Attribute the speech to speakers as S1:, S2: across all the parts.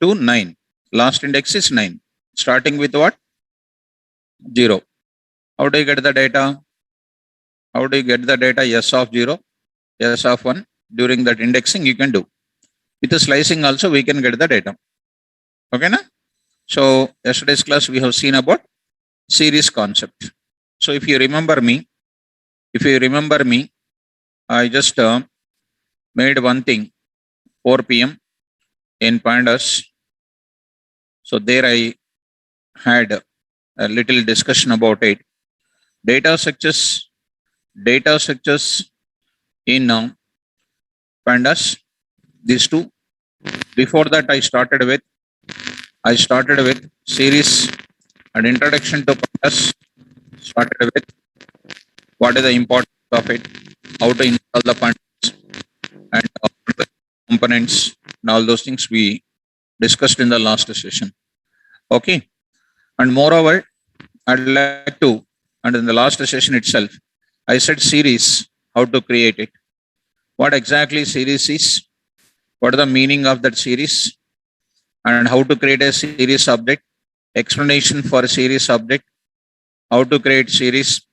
S1: to 9. Last index is 9. Starting with what? 0. How do you get the data? How do you get the data? S of 0, S of 1. During that indexing, you can do. With the slicing also, we can get the data. Okay, na? So, yesterday's class, we have seen about series concept. So, if you remember me, I just made one thing, 4 p.m. in Pandas. So, there I had a little discussion about it. Data structures in Pandas, these two. Before that, I started with series and introduction to Pandas. Started with what is the importance of it, how to install the Pandas, and the components, and all those things we discussed in the last session. Okay, and moreover, I'd like to, and in the last session itself, I said series, how to create it. What exactly series is? What is the meaning of that series? And how to create a series object? Explanation for a series object. How to create series?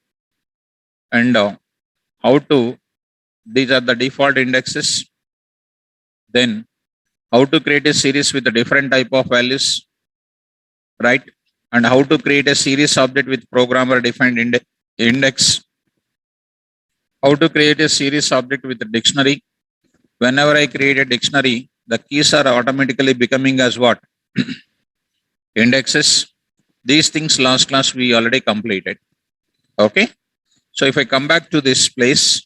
S1: And how to, these are the default indexes. Then how to create a series with a different type of values, right? And how to create a series object with programmer defined index. How to create a series object with a dictionary. Whenever I create a dictionary, the keys are automatically becoming as what? Indexes. These things last class we already completed. Okay. So if I come back to this place,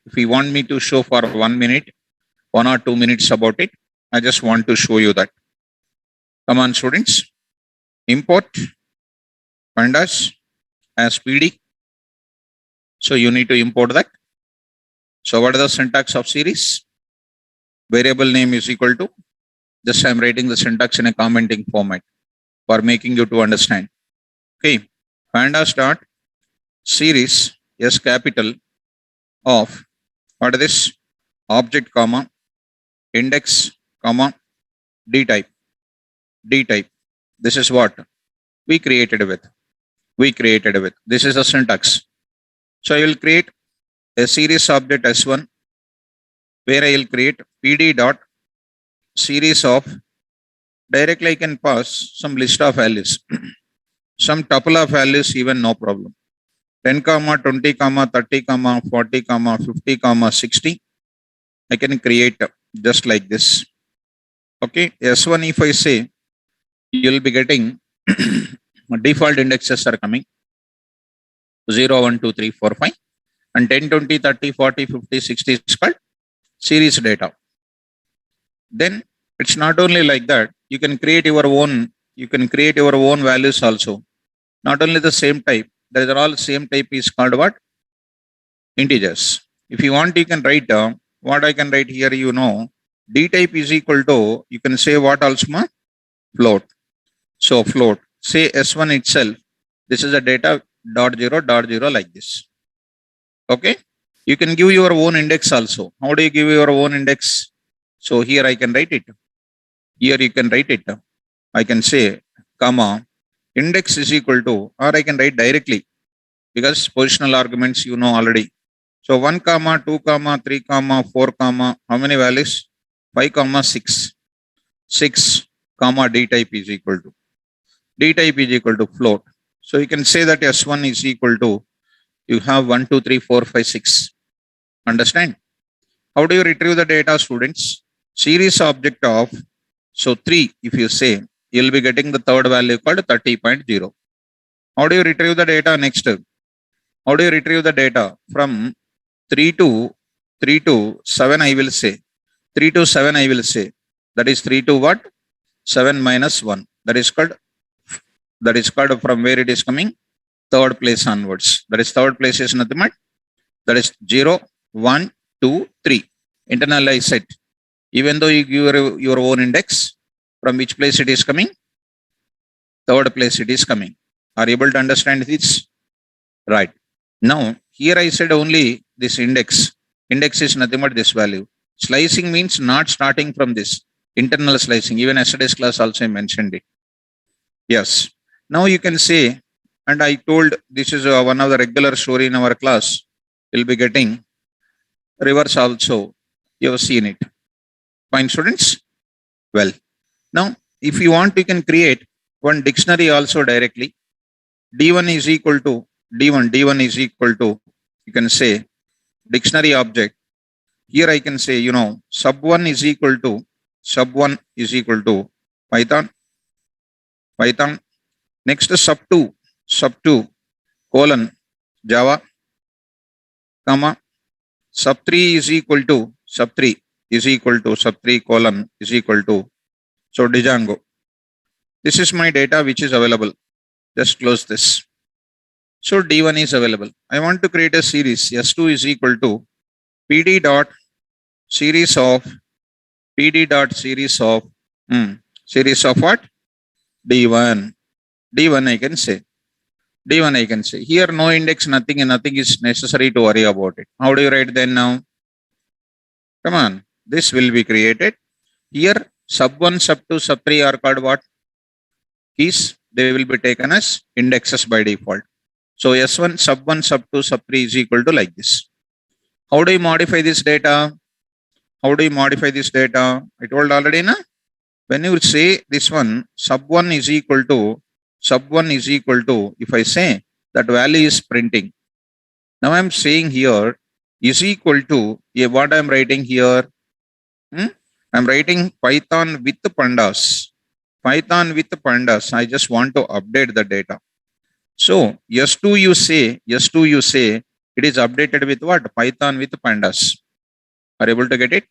S1: if you want me to show for 1 minute, 1 or 2 minutes about it, I just want to show you that. Come on, students. Import Pandas as PD. So you need to import that. So what is the syntax of series? Variable name is equal to, just I'm writing the syntax in a commenting format for making you to understand. Okay, pandas dot series S capital of what is this? Object comma index comma D type. This is what we created with. This is the syntax. So I will create a series object S1 where I will create PD dot series of, directly I can pass some list of values, some tuple of values, even no problem. 10, 20, 30, 40, 50, 60. I can create just like this. Okay, S1 if I say, you will be getting default indexes are coming 0, 1, 2, 3, 4, 5, and 10, 20, 30, 40, 50, 60 is called series data. Then it's not only like that, you can create your own values also. Not only the same type, there are all same type is called what? Integers. If you want, you can write what I can write here, D type is equal to, you can say what also? Float. So float. Say S1 itself, this is a data .0 like this. Okay. You can give your own index also. How do you give your own index? So here I can write it. Here you can write it. I can say, comma, index is equal to, or I can write directly because positional arguments you know already. So 1, 2, 3, 4, how many values? 5, 6. 6, D type is equal to float. So you can say that S1 is equal to, you have 1, 2, 3, 4, 5, 6. Understand? How do you retrieve the data, students? Series object of, so 3, if you say, you'll be getting the third value called 30.0. How do you retrieve the data next? How do you retrieve the data from 3 to 7? I will say 3 to 7. I will say that is 3 to what? 7 minus 1. That is called from where it is coming? Third place onwards. That is third place is nothing but that is 0, 1, 2, 3. Internalize it. Even though you give your own index, from which place it is coming? Third place it is coming. Are you able to understand this? Right. Now, here I said only this index. Index is nothing but this value. Slicing means not starting from this. internal slicing. Even yesterday's class also I mentioned it. Yes. Now you can say, and I told this is one of the regular story in our class. You'll be getting reverse also. You have seen it. Fine, students? Well, now if you want, you can create one dictionary also directly. D1 is equal to D1 is equal to, you can say, dictionary object. Here I can say, sub1 is equal to Python. Next sub2 colon Java, comma, sub3 is equal to sub3 colon is equal to, so Django. This is my data which is available. Just close this. So D1 is available. I want to create a series. S2 is equal to PD dot series of series of what? D1 I can say. Here no index, nothing is necessary to worry about it. How do you write then now? Come on, this will be created. Here sub1, sub2, sub3 are called what? Keys. They will be taken as indexes by default. So S1, sub1, sub2, sub3 is equal to like this. How do you modify this data? I told already, na? When you say this one, sub1 is equal to, if I say that value is printing. Now I'm saying here is equal to, what I'm writing here? I'm writing Python with pandas. I just want to update the data. So S2 you say, it is updated with what? Python with pandas. Are you able to get it?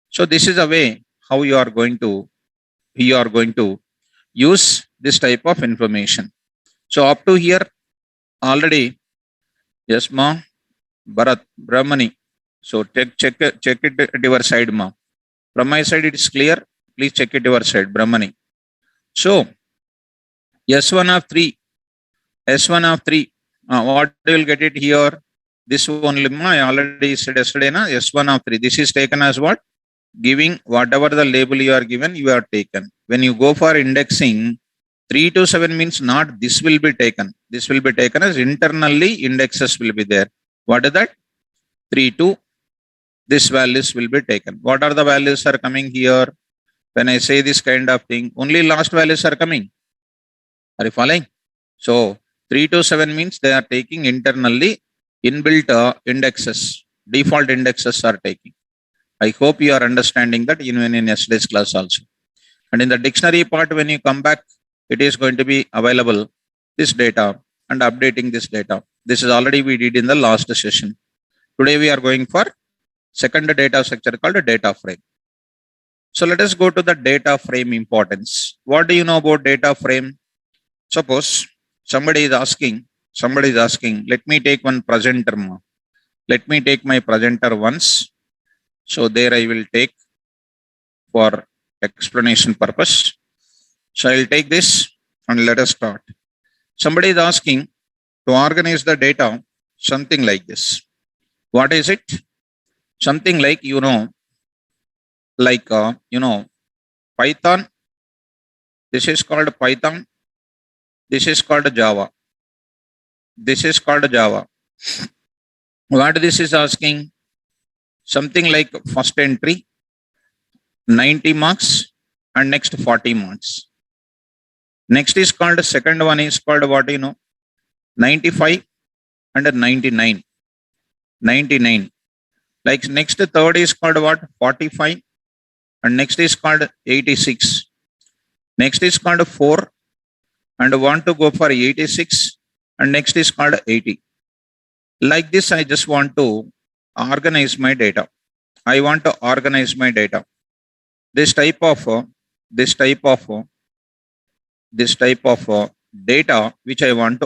S1: So this is a way how you are going to use this type of information. So up to here already, yes ma, Bharat, Brahmani. So check it at your side ma. From my side it is clear. Please check it your side, Brahmani. So S1 of 3, what you will get it here? This only I already said yesterday, na, S1 of 3. This is taken as what? Giving whatever the label you are given, you are taken. When you go for indexing, 3 to 7 means not this will be taken. This will be taken as internally indexes will be there. What is that? 3 to this values will be taken. What are the values are coming here? When I say this kind of thing, only last values are coming. Are you following? So 3 to 7 means they are taking internally inbuilt indexes. Default indexes are taking. I hope you are understanding that even in yesterday's class also. And in the dictionary part, when you come back, it is going to be available, this data, and updating this data. This is already we did in the last session. Today we are going for second data structure called a data frame. So let us go to the data frame importance. What do you know about data frame? Suppose somebody is asking, let me take one presenter. Let me take my presenter once. So there I will take for explanation purpose. So I'll take this and let us start. Somebody is asking to organize the data, something like this. What is it? Something like, Python. This is called Python. This is called Java. What this is asking? Something like first entry, 90 marks, and next 40 marks. Next is called, second one is called what 95 and 99. Like next third is called what? 45, and next is called 86. Next is called 4, and want to go for 86, and next is called 80. Like this, I just want to organize my data. This type of data which I want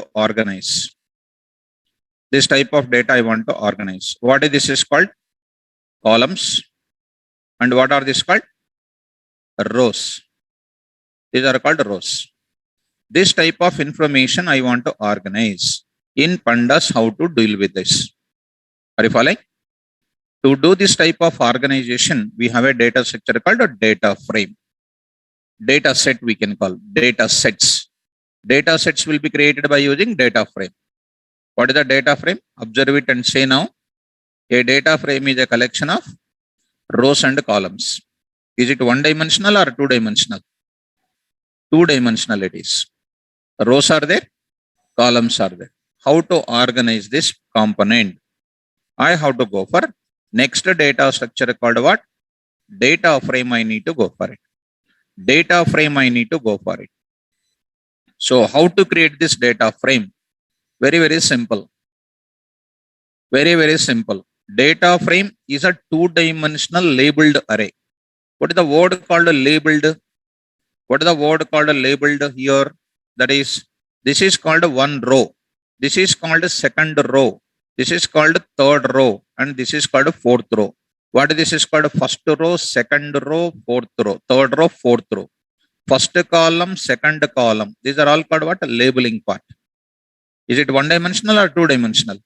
S1: to organize. What is this is called? Columns. And what are this called? Rows. These are called rows. This type of information I want to organize. In pandas, how to deal with this? Are you following? To do this type of organization, we have a data structure called a data frame. Data set we can call data sets. Data sets will be created by using data frame. What is the data frame? Observe it and say now. A data frame is a collection of rows and columns. Is it one dimensional or two dimensional? Two dimensional it is. Rows are there, columns are there. How to organize this component? I have to go for next data structure called what? Data frame. I need to go for it. Data frame, I need to go for it. So how to create this data frame? Very, very simple. Very, very simple. Data frame is a two-dimensional labeled array. What is the word called labeled? What is the word called labeled here? That is, this is called one row. This is called second row. This is called third row. And this is called fourth row. What this is called? First row, second row, fourth row, third row, fourth row. First column, second column. These are all called what? Labeling part. Is it one dimensional or two dimensional?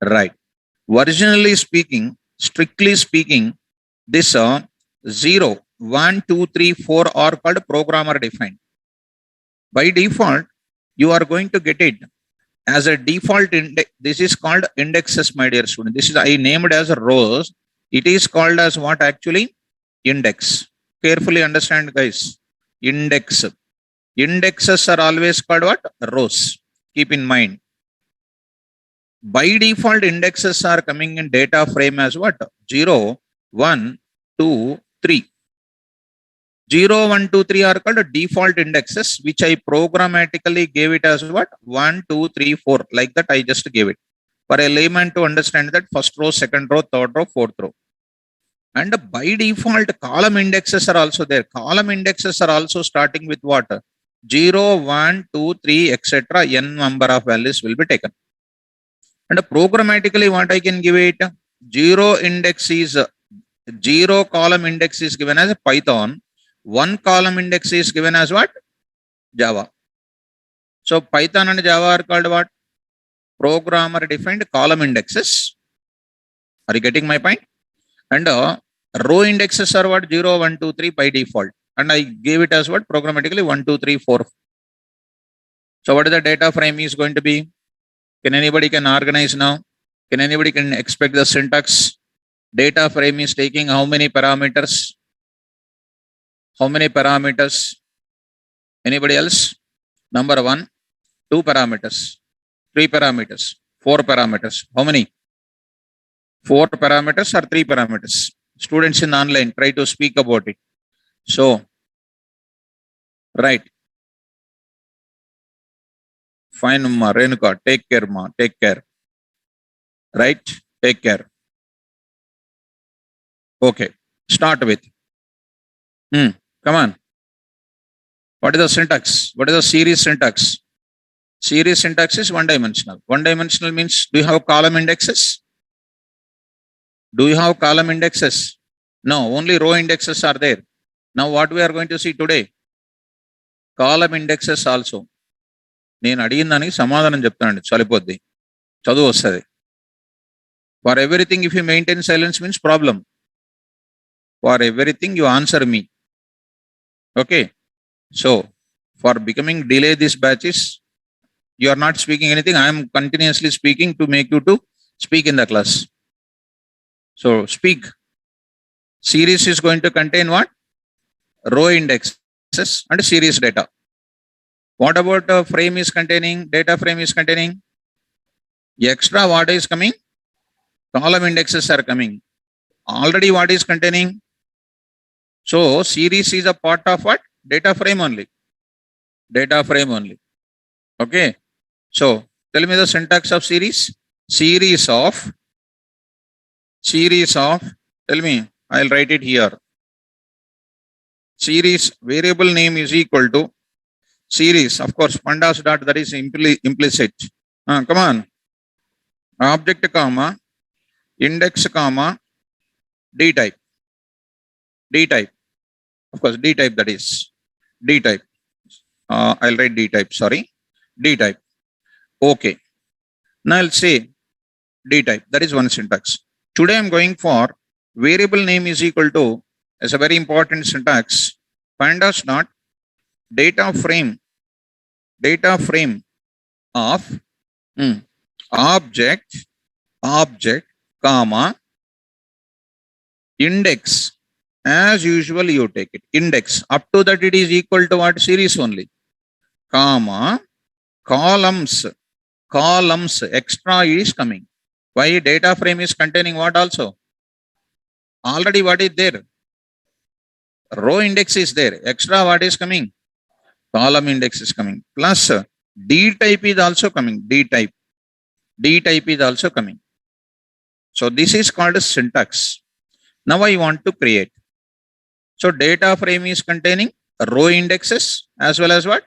S1: Right. Originally speaking, strictly speaking, this 0, 1, 2, 3, 4 are called programmer defined. By default, you are going to get it as a default index. This is called indexes, my dear student. This is I named as rows. It is called as what actually? Index. Carefully understand, guys. Index. Indexes are always called what? Rows. Keep in mind. By default, indexes are coming in data frame as what? 0, 1, 2, 3. 0, 1, 2, 3 are called default indexes, which I programmatically gave it as what? 1, 2, 3, 4. Like that, I just gave it. For a layman to understand that first row, second row, third row, fourth row. And by default, column indexes are also there. Column indexes are also starting with what? 0, 1, 2, 3, etc. N number of values will be taken. And programmatically, what I can give it? 0 index is 0 column index is given as Python. 1 column index is given as what? Java. So Python and Java are called what? Programmer defined column indexes. Are you getting my point? And row indexes are what? 0, 1, 2, 3 by default. And I gave it as what? Programmatically 1, 2, 3, 4. So what is the data frame is going to be? Can anybody can organize now? Can anybody can expect the syntax? Data frame is taking how many parameters? How many parameters? Anybody else? Number 1, 2 parameters, 3 parameters, 4 parameters. How many? 4 parameters or 3 parameters? Students in online, try to speak about it. So, right. Fine, Ma, Renuka, take care, Ma, take care. Right? Take care. Okay, start with. Come on. What is the syntax? What is the series syntax? Series syntax is one dimensional. One dimensional means, do you have column indexes? Do you have column indexes? No, only row indexes are there. Now what we are going to see today? Column indexes also. నేను అడిగిన దానికి సమాధానం చెప్తానండి, చలిపోద్ది, చదువు వస్తుంది. For everything, if you maintain silence means problem. For everything, you answer me. Okay. So, for becoming delay this batches, you are not speaking anything. I am continuously speaking to make you to speak in the class. So, speak. Series is going to contain what? Row indexes and series data. What about frame is containing? Data frame is containing extra what is coming? Column indexes are coming. Already what is containing? So series is a part of what? Data frame only. Data frame only. Okay. So tell me the syntax of series. Series of. Tell me. I'll write it here. Series variable name is equal to series. Of course, pandas dot, that is implicit. Come on. Object comma index comma d type. D type. Of course, d type, that is d type. I'll write d type. Sorry, d type. Okay. Now I'll say d type. That is one syntax. Today I'm going for variable name is equal to, as a very important syntax, pandas dot data frame of object comma index. As usual, you take it index up to that it is equal to what? Series only, comma columns extra is coming. Why? Data frame is containing what also? Already what is there? Row index is there. Extra what is coming? Column index is coming. Plus D type is also coming. D type is also coming. So this is called a syntax. Now I want to create. So data frame is containing row indexes as well as what?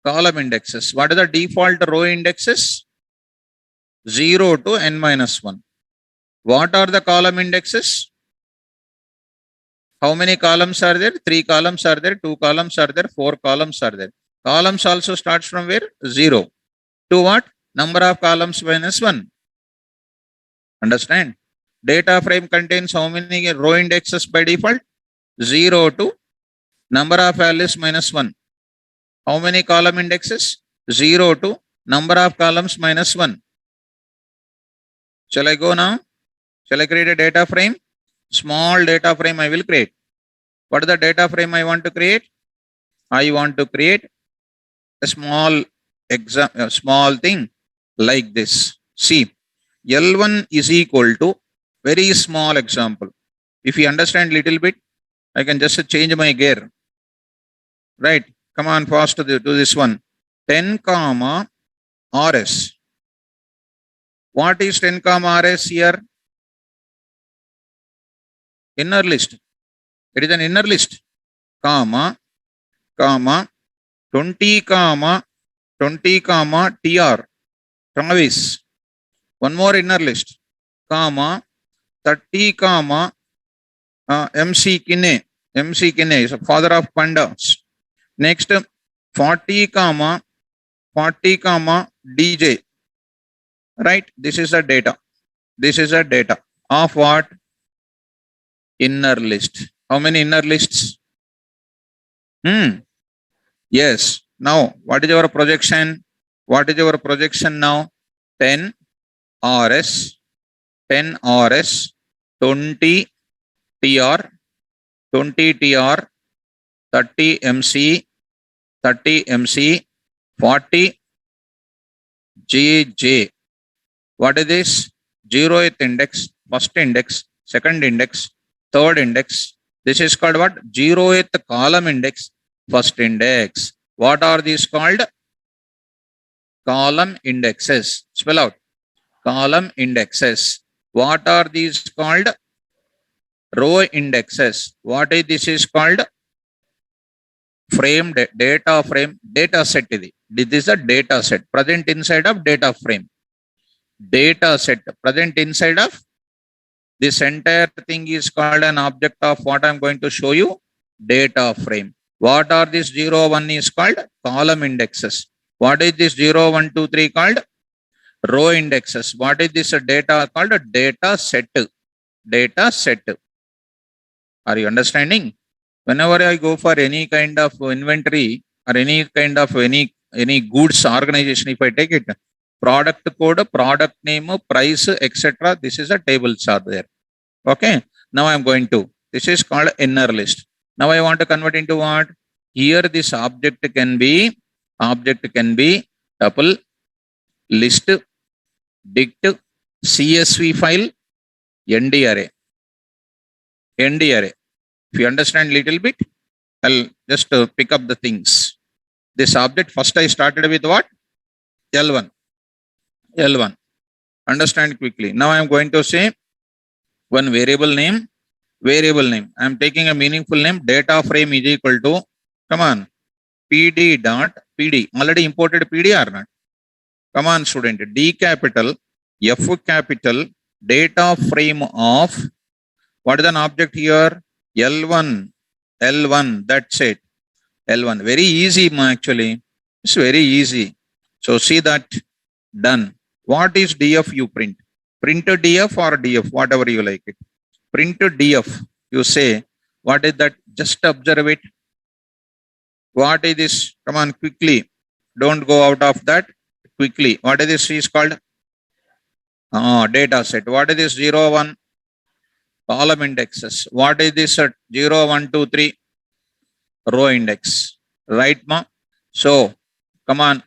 S1: Column indexes. What are the default row indexes? 0 to n minus 1. What are the column indexes? How many columns are there? 3 columns are there, 2 columns are there, 4 columns are there. Columns also starts from where? 0 to what? Number of columns minus 1. Understand? Data frame contains how many row indexes by default? 0 to number of values minus 1. How many column indexes? 0 to number of columns minus 1. Shall I go now? Shall I create a data frame? Small data frame I will create. What is the data frame I want to create? I want to create a small thing like this. See, L1 is equal to, very small example. If you understand little bit, I can just change my gear. Right? Come on fast to this one. 10 comma RS. What is 10 comma RS here? Inner list. It is an inner list. Comma 20 comma TR. Travis. One more inner list. Comma 30 comma MC Kinney. MC Kinney is a father of pandas. Next 40 comma DJ. Right? This is the data. This is the data of what? Inner list. How many inner lists? Yes. Now, what is your projection? What is your projection now? 10 RS, 20 TR, 30 MC, 40 JJ. What is this? 0th index, first index, second index, third index. This is called what? 0th column index, first index. What are these called? Column indexes. Spell out. Column indexes. What are these called? Row indexes. What is this is called? Frame, data frame, data set. This is a data set present inside of data frame. Data set present inside of this entire thing is called an object of what I'm going to show you? Data frame. What are these 0, 1 is called? Column indexes. What is this 0, 1, 2, 3 called? Row indexes. What is this data called? Data set. Data set. Are you understanding? Whenever I go for any kind of inventory or any kind of any goods organization, if I take it, product code, product name, price, etc. This is a tables are there. Okay. Now I'm going to. This is called inner list. Now I want to convert into what? Here this object can be tuple, list, dict, CSV file, ND array. ND array. If you understand little bit, I'll just pick up the things. This object, first I started with what? L1. Understand quickly. Now I am going to say one variable name. I am taking a meaningful name. Data frame is equal to, come on, PD. Already imported PD or not? Come on, student. D capital, F capital, data frame of, what is an object here? L1. That's it. L1. Very easy, actually. It's very easy. So see that. Done. What is DF you print? Print df or df, whatever you like it. Print df, you say, what is that? Just observe it. What is this? Come on, quickly. Don't go out of that. Quickly. What is this is called? Data set. What is this? 0, 1? Column indexes. What is this? 0, 1, 2, 3? Row index. Right, ma? So, come on.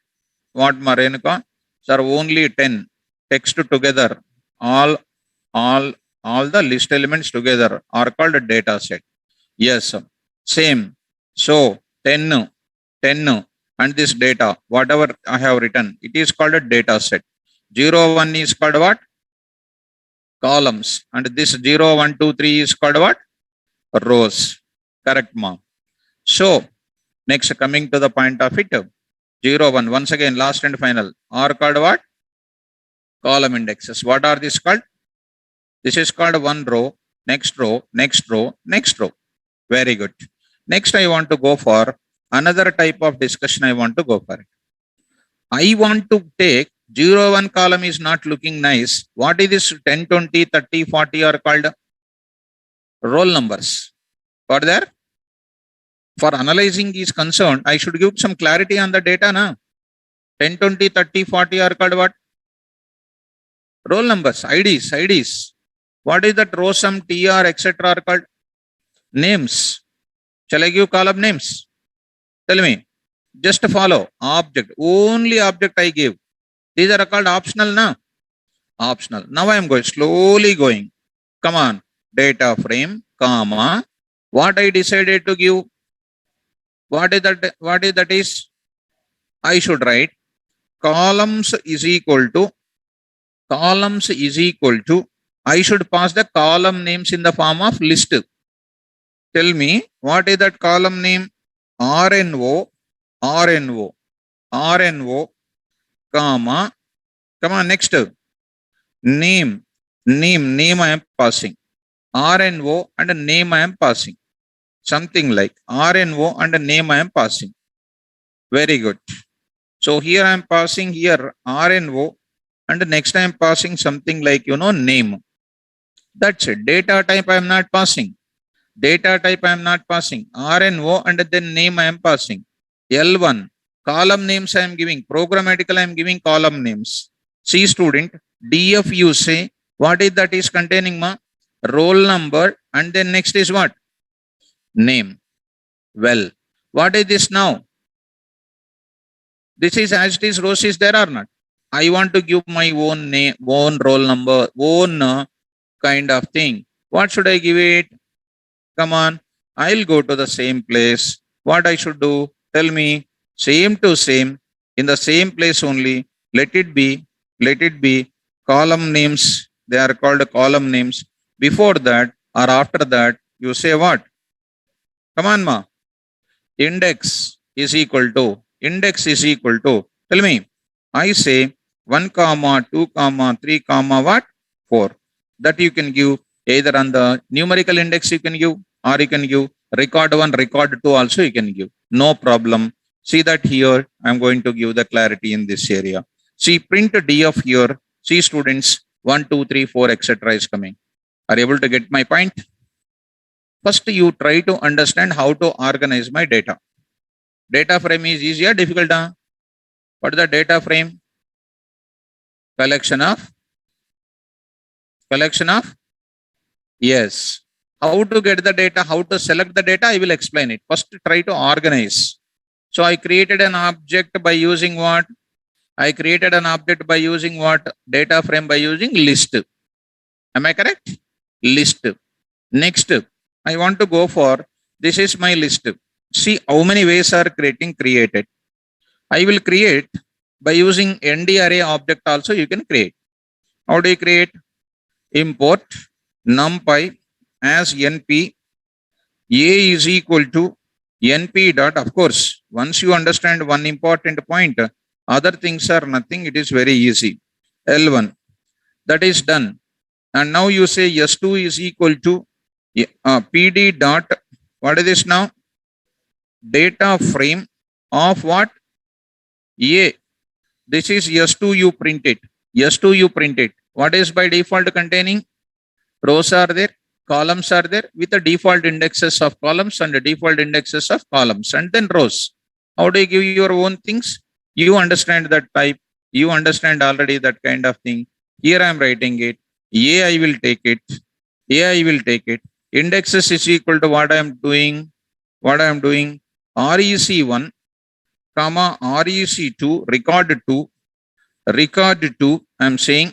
S1: What, ma, Renuka? Sir, only 10. Text together. All the list elements together are called a data set. Yes, same. So 10, and this data, whatever I have written, it is called a data set. 0, 1 is called what? Columns. And this 0, 1, 2, 3 is called what? Rows. Correct, ma'am. So next, coming to the point of it, 0, 1, once again, last and final, are called what? Column indexes. What are these called? This is called one row, next row, next row, next row. Very good. Next, I want to go for another type of discussion. I want to go for it. I want to take 0, 1 column is not looking nice. What is this 10, 20, 30, 40 are called? Roll numbers. What there? For analyzing is concerned, I should give some clarity on the data now. 10, 20, 30, 40 are called what? Roll numbers, IDs. What is that row sum, TR, etc. are called? Names. Shall I give column names? Tell me. Just follow. Object. Only object I give. These are called optional now. Optional. Now I am going slowly going. Come on. Data frame, comma. What I decided to give? What is that? What is that is? I should write columns is equal to. I should pass the column names in the form of list. Tell me, what is that column name? RNO, comma, come on, next. Name I am passing. RNO and a name I am passing. Something like RNO and a name I am passing. Very good. So here I am passing here RNO and next I am passing something like, name. That's it. Data type I am not passing. RNO and then name I am passing. L1, column names I am giving. Programmatical I am giving column names. See student, DF you say, what is that is containing, ma? Roll number and then next is what? Name. Well, what is this now? This is as it is, rows is there or not? I want to give my own name, own roll number, own kind of thing. What should I give it? Come on, I'll go to the same place. What I should do? Tell me. Same to same, in the same place only. Let it be column names. They are called column names. Before that or after that, you say what? Come on, ma. Index is equal to. Tell me. I say 1, 2, 3, what? 4. That you can give either on the numerical index you can give, or you can give record 1, record 2 also you can give. No problem. See that here, I am going to give the clarity in this area. See, print DF here. See students, 1, 2, 3, 4, etc. is coming. Are you able to get my point? First, you try to understand how to organize my data. Data frame is easy or difficult? Huh? What is the data frame? Collection of? Yes. How to get the data, how to select the data, I will explain it. First, try to organize. So I created an object by using what? Data frame by using list. Am I correct? List. Next, I want to go for, this is my list. See how many ways are created. I will create by using ND array object also you can create. How do you create? Import numpy as np a is equal to np dot. Of course, once you understand one important point, other things are nothing. It is very easy. L1, that is done. And now you say S2 is equal to pd dot, what is this now? Data frame of what? A. This is S2 you print it. What is by default containing? Rows are there, columns are there with the default indexes of columns and the default indexes of columns and then rows. How do you give your own things? You understand that type. You understand already that kind of thing. Here I am writing it. A I will take it. A I will take it. Indexes is equal to what I am doing. What I am doing. REC1, comma REC2, record 2. Record 2. I am saying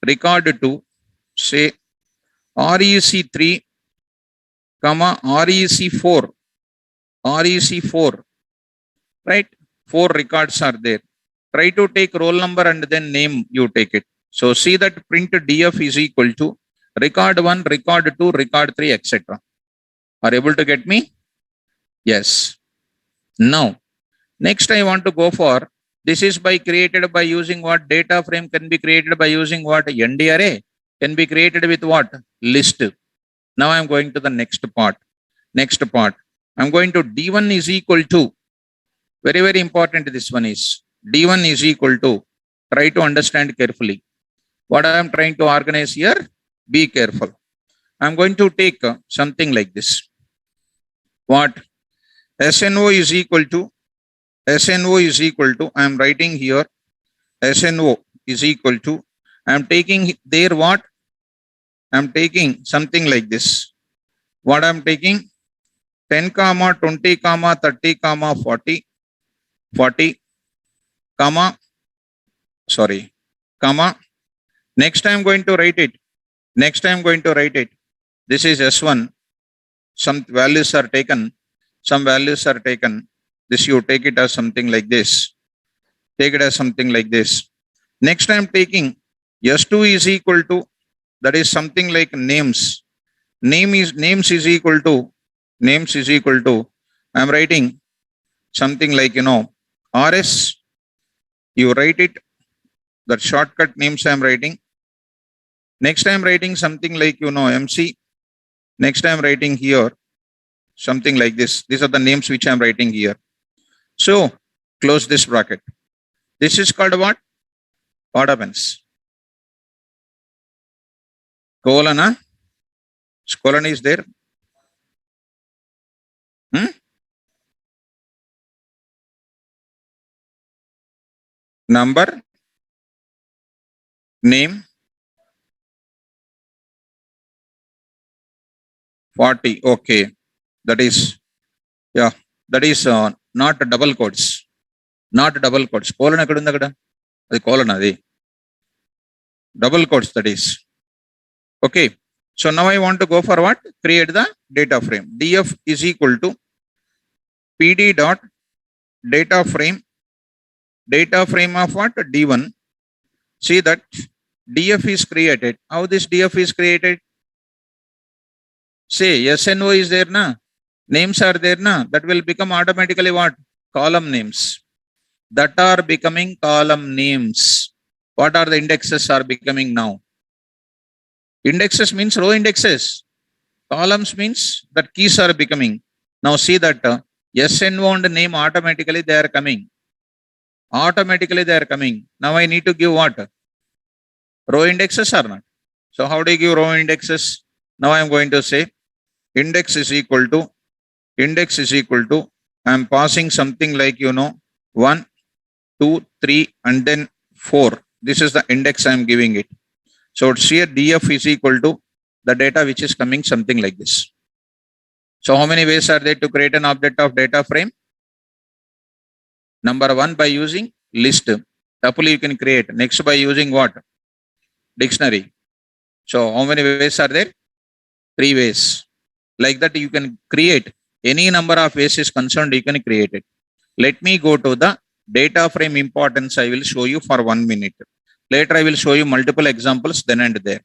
S1: record 2. Say REC3, comma REC4. REC4. Right? 4 records are there. Try to take roll number and then name you take it. So see that print df is equal to record 1, record 2, record 3, etc. Are able to get me? Yes. Now, next I want to go for, this is by created by using what? Data frame can be created by using what? ND array can be created with what? List. Now I am going to the next part. Next part. I'm going to D1 is equal to, very, very important this one is, D1 is equal to, try to understand carefully. What I am trying to organize here, be careful. I'm going to take something like this. What? SNO is equal to, I am writing here, SNO is equal to, I am taking there what? I am taking something like this. What I am taking? 10, 20, 30, 40, 40, comma, sorry, comma. Next I am going to write it. Next I am going to write it. This is S1. Some values are taken. Some values are taken. This you take it as something like this. Take it as something like this. Next I am taking S2 is equal to, that is something like names. Names is equal to, I am writing something like, RS. You write it. That shortcut names I am writing. Next I am writing something like, MC. Next I am writing here something like this. These are the names which I am writing here. So close this bracket. This is called what? What happens? Colon, colon is there. Number, name, 40. Okay. That is, yeah, that is not double quotes. Not double quotes. Colon akadunda the colon adi. Double quotes, that is. Okay. So now I want to go for what? Create the data frame. DF is equal to PD dot data frame. Data frame of what? D1. See that DF is created. How this DF is created? Say SNO is there na? Names are there na? That will become automatically what? Column names. That are becoming column names. What are the indexes are becoming now? Indexes means row indexes. Columns means that keys are becoming. Now see that SNO and name automatically they are coming. Automatically they are coming. Now I need to give what? Row indexes or not? So how do you give row indexes? Now I am going to say index is equal to, I am passing something like, 1, 2, 3 and then 4. This is the index I am giving it. So it's here DF is equal to the data which is coming something like this. So how many ways are there to create an object of data frame? Number 1, by using list. Tuple you can create. Next by using what? Dictionary. So how many ways are there? 3 ways. Like that you can create any number of ways is concerned, you can create it. Let me go to the data frame importance. I will show you for 1 minute. Later I will show you multiple examples then and there.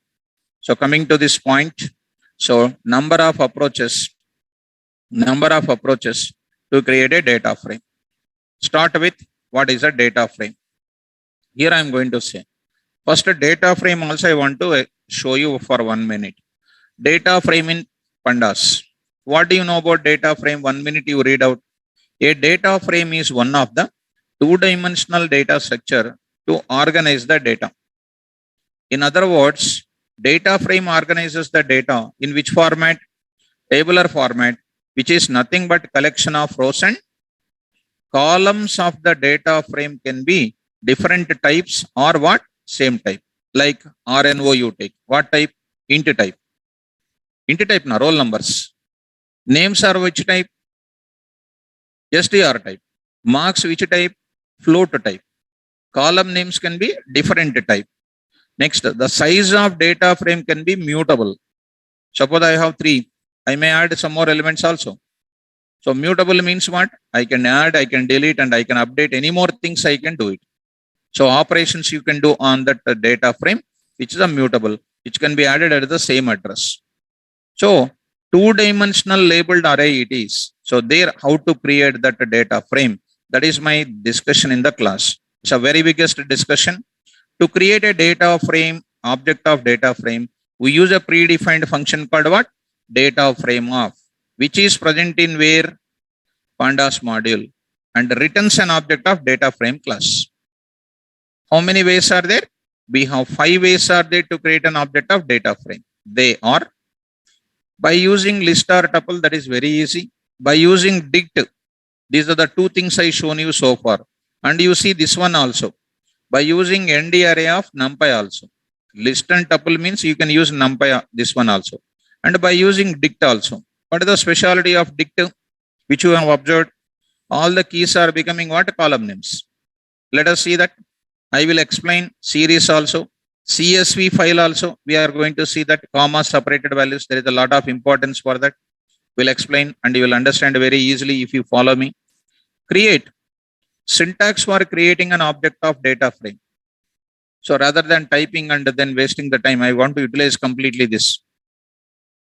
S1: So coming to this point, so number of approaches to create a data frame. Start with what is a data frame. Here I am going to say, first a data frame also I want to show you for 1 minute. Data frame in Pandas. What do you know about data frame? 1 minute you read out. A data frame is one of the two-dimensional data structure to organize the data. In other words, data frame organizes the data in which format? Tabular format, which is nothing but collection of rows and columns of the data frame can be different types or what? Same type. Like RNO you take. What type? Int type. Int type na roll numbers. Names are which type? STR type. Marks which type? Float type. Column names can be different type. Next, the size of data frame can be mutable. Suppose I have 3. I may add some more elements also. So mutable means what? I can add, I can delete, and I can update any more things I can do it. So operations you can do on that data frame, which is a mutable, which can be added at the same address. So two-dimensional labeled array it is. So there, how to create that data frame? That is my discussion in the class. It's a very biggest discussion. To create a data frame, object of data frame, we use a predefined function called what? Data frame of, which is present in where? Pandas module, and returns an object of data frame class. How many ways are there? We have 5 ways are there to create an object of data frame. They are by using list or tuple, that is very easy. By using dict, these are the 2 things I shown you so far. And you see this one also. By using ND array of NumPy also. List and tuple means you can use NumPy, this one also. And by using dict also. What is the specialty of dict? Which you have observed? All the keys are becoming what? Column names. Let us see that. I will explain series also. CSV file also. We are going to see that comma separated values. There is a lot of importance for that. We'll explain and you will understand very easily if you follow me. Create. Syntax for creating an object of data frame. So rather than typing and then wasting the time, I want to utilize completely this.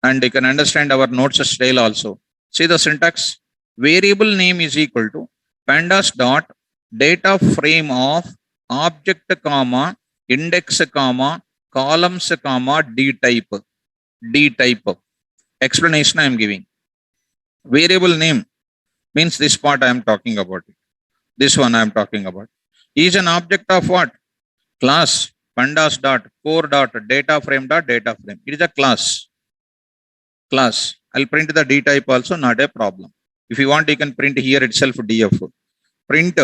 S1: And you can understand our notes style also. See the syntax. Variable name is equal to pandas dot data frame of object comma index comma columns comma d type. D type. Explanation I am giving. Variable name means this part I am talking about it. This one I am talking about. Is an object of what? Class pandas dot core dot data frame dot data frame. It is a class. Class. I'll print the D type also, not a problem. If you want, you can print here itself DF. Print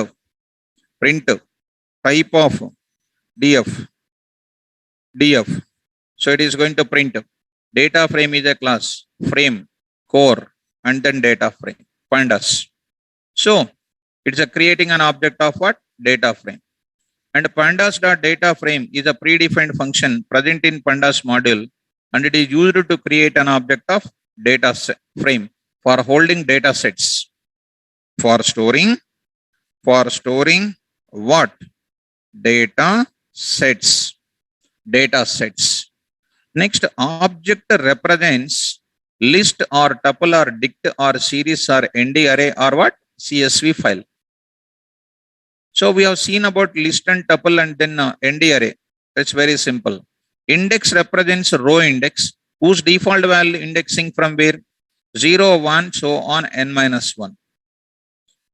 S1: type of DF. DF. So it is going to print. Data frame is a class. Frame, core, and then data frame. Pandas. So it's a creating an object of what? Data frame. And pandas.data frame is a predefined function present in pandas module, and it is used to create an object of data frame for holding data sets. For storing what? Data sets. Data sets. Next, object represents list or tuple or dict or series or ND array or what? CSV file. So we have seen about list and tuple and then ND array. It's very simple. Index represents row index whose default value indexing from where? 0, 1, so on n minus 1.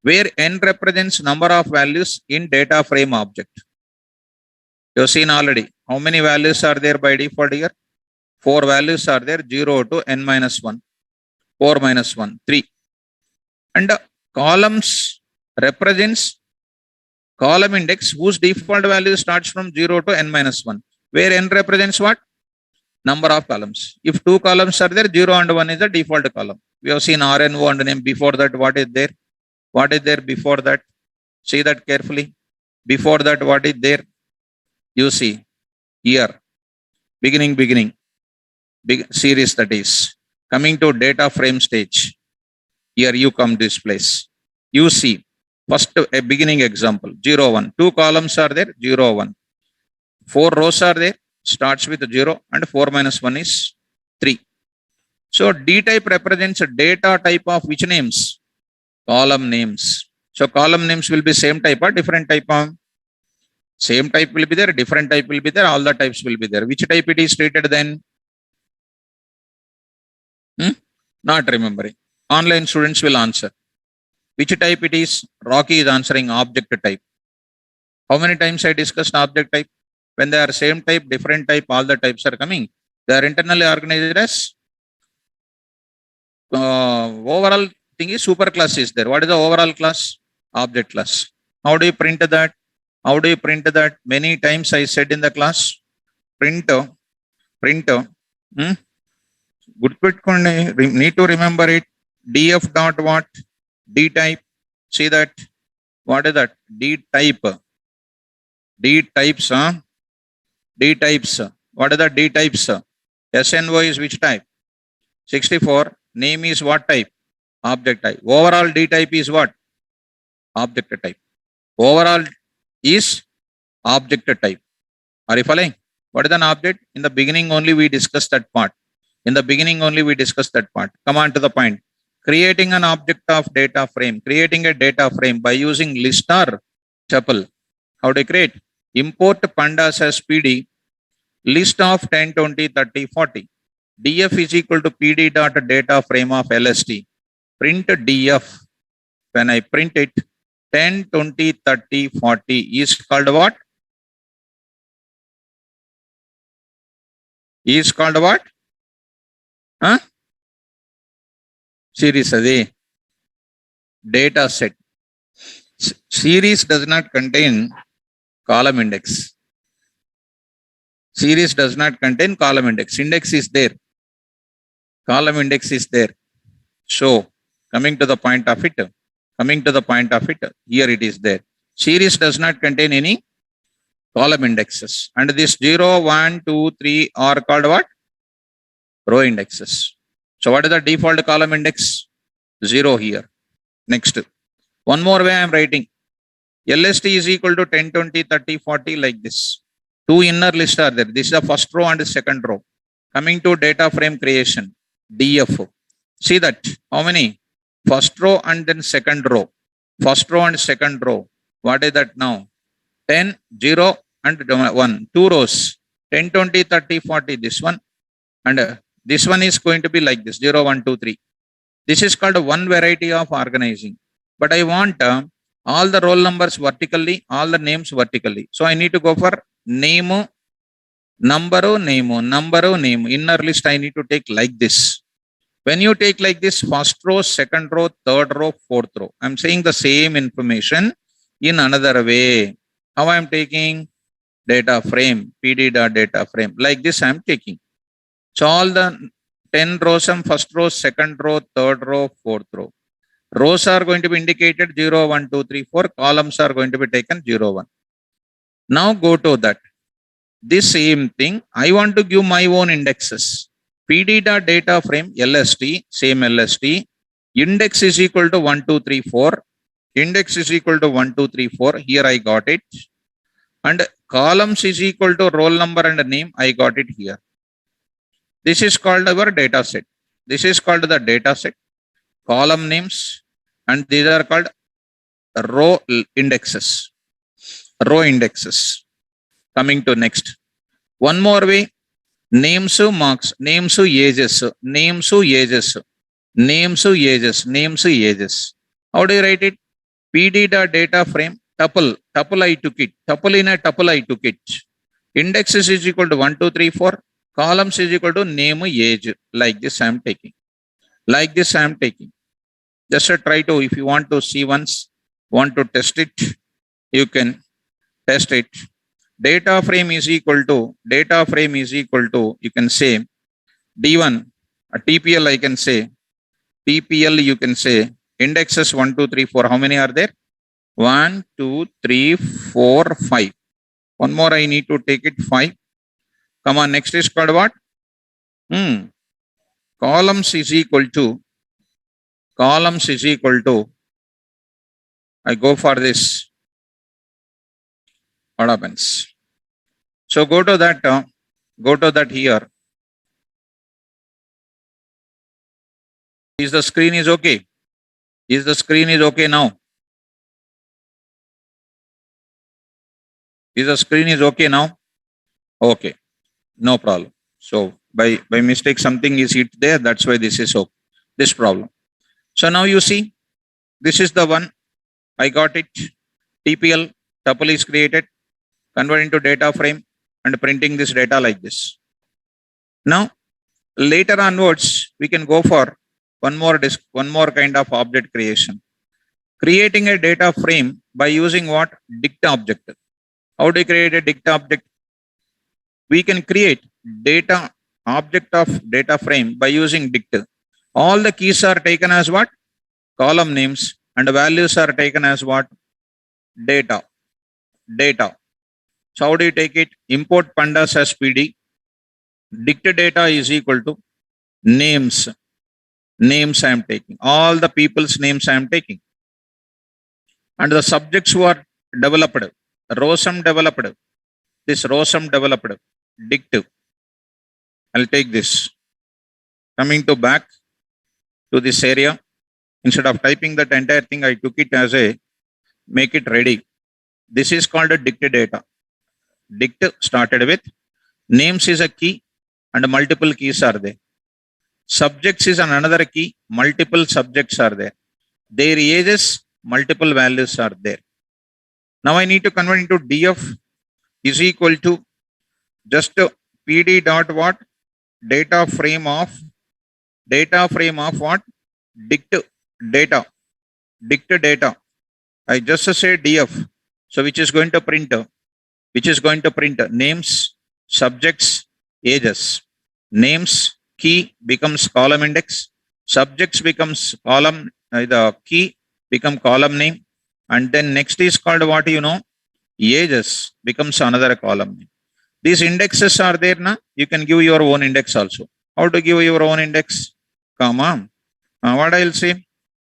S1: Where n represents number of values in data frame object. You have seen already. How many values are there by default here? 4 values are there, 0 to n minus 1. 4 minus 1, 3. And columns represents column index whose default value starts from 0 to n minus 1. Where n represents what? Number of columns. If 2 columns are there, 0 and 1 is the default column. We have seen RNO and name. Before that, what is there? What is there before that? See that carefully. Before that, what is there? You see here. Beginning. Big series, that is. Coming to data frame stage. Here you come this place. You see. First, a beginning example, 0, 1. 2 columns are there, 0, 1. 4 rows are there, starts with 0 and 4 minus 1 is 3. So D type represents a data type of which names? Column names. So column names will be same type or different type of? Same type will be there, different type will be there, all the types will be there. Which type it is treated then? Not remembering. Online students will answer. Which type it is? Rocky is answering object type. How many times I discussed object type? When they are same type, different type, all the types are coming. They are internally organized as overall thing is superclass is there. What is the overall class? Object class. How do you print that? How do you print that? Many times I said in the class, print. Hmm? Good need to remember it. Df dot what? D type. See that? What is that? D type. D types, huh? D types. What are the D types? SNO is which type? 64. Name is what type? Object type. Overall D type is what? Object type. Overall is object type. Are you following? What is an object? In the beginning only we discussed that part. In the beginning only we discussed that part. Come on to the point. Creating an object of data frame. Creating a data frame by using list or tuple. How do you create? Import pandas as PD. List of 10, 20, 30, 40. df is equal to pd dot data frame of LST. Print df. When I print it, 10, 20, 30, 40 is called what? Is called what? Huh? Series adi. Data set. Series does not contain column index. Series does not contain column index. Index is there. Column index is there. So, coming to the point of it, here it is there. Series does not contain any column indexes. And this 0, 1, 2, 3 are called what? Row indexes. So, what is the default column index? 0 here. Next. One more way I am writing. LST is equal to 10, 20, 30, 40 like this. Two inner lists are there. This is the first row and the second row. Coming to data frame creation, DF. See that. How many? First row and then second row. First row and second row. What is that now? 10, 0 and 1. Two rows. 10, 20, 30, 40. This one. And this one is going to be like this. 0, 1, 2, 3. This is called one variety of organizing. But I want all the roll numbers vertically, all the names vertically. So I need to go for name, number, name. Inner list I need to take like this. When you take like this, first row, second row, third row, fourth row, I'm saying the same information in another way. How I'm taking? Data frame, pd.data frame. Like this I'm taking. So all the 10 rows, first row, second row, third row, fourth row. Rows are going to be indicated 0, 1, 2, 3, 4. Columns are going to be taken 0, 1. Now go to that. This same thing, I want to give my own indexes. pd.data frame, LST, same LST. Index is equal to 1, 2, 3, 4. Index is equal to 1, 2, 3, 4. Here I got it. And columns is equal to roll number and name. I got it here. This is called our data set. This is called the data set. Column names, and these are called row indexes. Row indexes. Coming to next. One more way. Names to marks. Names to ages. Names to ages. Names to ages. Names to ages. How do you write it? pd.data frame. Tuple. Tuple I took it. Tuple in a tuple I took it. Index is equal to 1, 2, 3, 4. Columns is equal to name, age. Like this I am taking. Like this I am taking. Just try to, if you want to see once, want to test it, you can test it. Data frame is equal to, you can say D1, a TPL I can say, TPL you can say, indexes 1, 2, 3, 4. How many are there? 1, 2, 3, 4, 5. One more I need to take it 5. Come on, next is called what? Columns is equal to, I go for this. What happens? So go to that here. Is the screen is okay? Is the screen is okay now? Is the screen is okay now? Okay, no problem. So by mistake something is hit there. That's why this is okay. This problem. So now you see, this is the one. I got it. TPL, tuple is created, convert into data frame. and printing this data like this. Now, later onwards, we can go for one more kind of object creation. Creating a data frame by using what? Dict object. How do you create a dict object? We can create data object of data frame by using dict. All the keys are taken as what? Column names, and the values are taken as what? Data. Data. So how do you take it? Import pandas as PD. Dict data is equal to names. Names I am taking. All the people's names I am taking. And the subjects who are developed. ROSM developed. This ROSM developed. Dict. I'll take this. Coming to back to this area. Instead of typing that entire thing, I took it as a make it ready. This is called a dict data. Dict started with names is a key and multiple keys are there. Subjects is another key, multiple subjects are there. Their ages, multiple values are there. Now I need to convert into df is equal to just pd dot what? Data frame of what? Dict data. Dict data. I just say df. So which is going to print names, subjects, ages. Names key becomes column index. Subjects becomes column, the key become column name. And then next is called what? Ages becomes another column name. These indexes are there now. You can give your own index also. How to give your own index? Come on. What I'll say?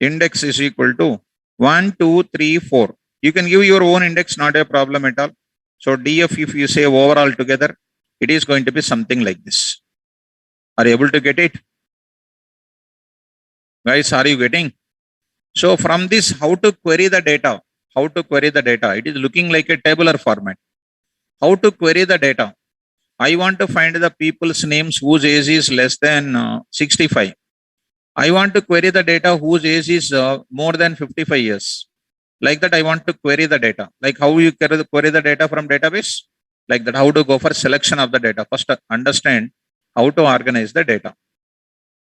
S1: Index is equal to 1, 2, 3, 4. You can give your own index, not a problem at all. So df, if you say overall together, it is going to be something like this. Are you able to get it? Guys, are you getting? So from this, how to query the data? How to query the data? It is looking like a tabular format. How to query the data? I want to find the people's names whose age is less than 65. I want to query the data whose age is more than 55 years. Like that, I want to query the data. Like how you query the data from database? Like that, how to go for selection of the data. First, understand how to organize the data.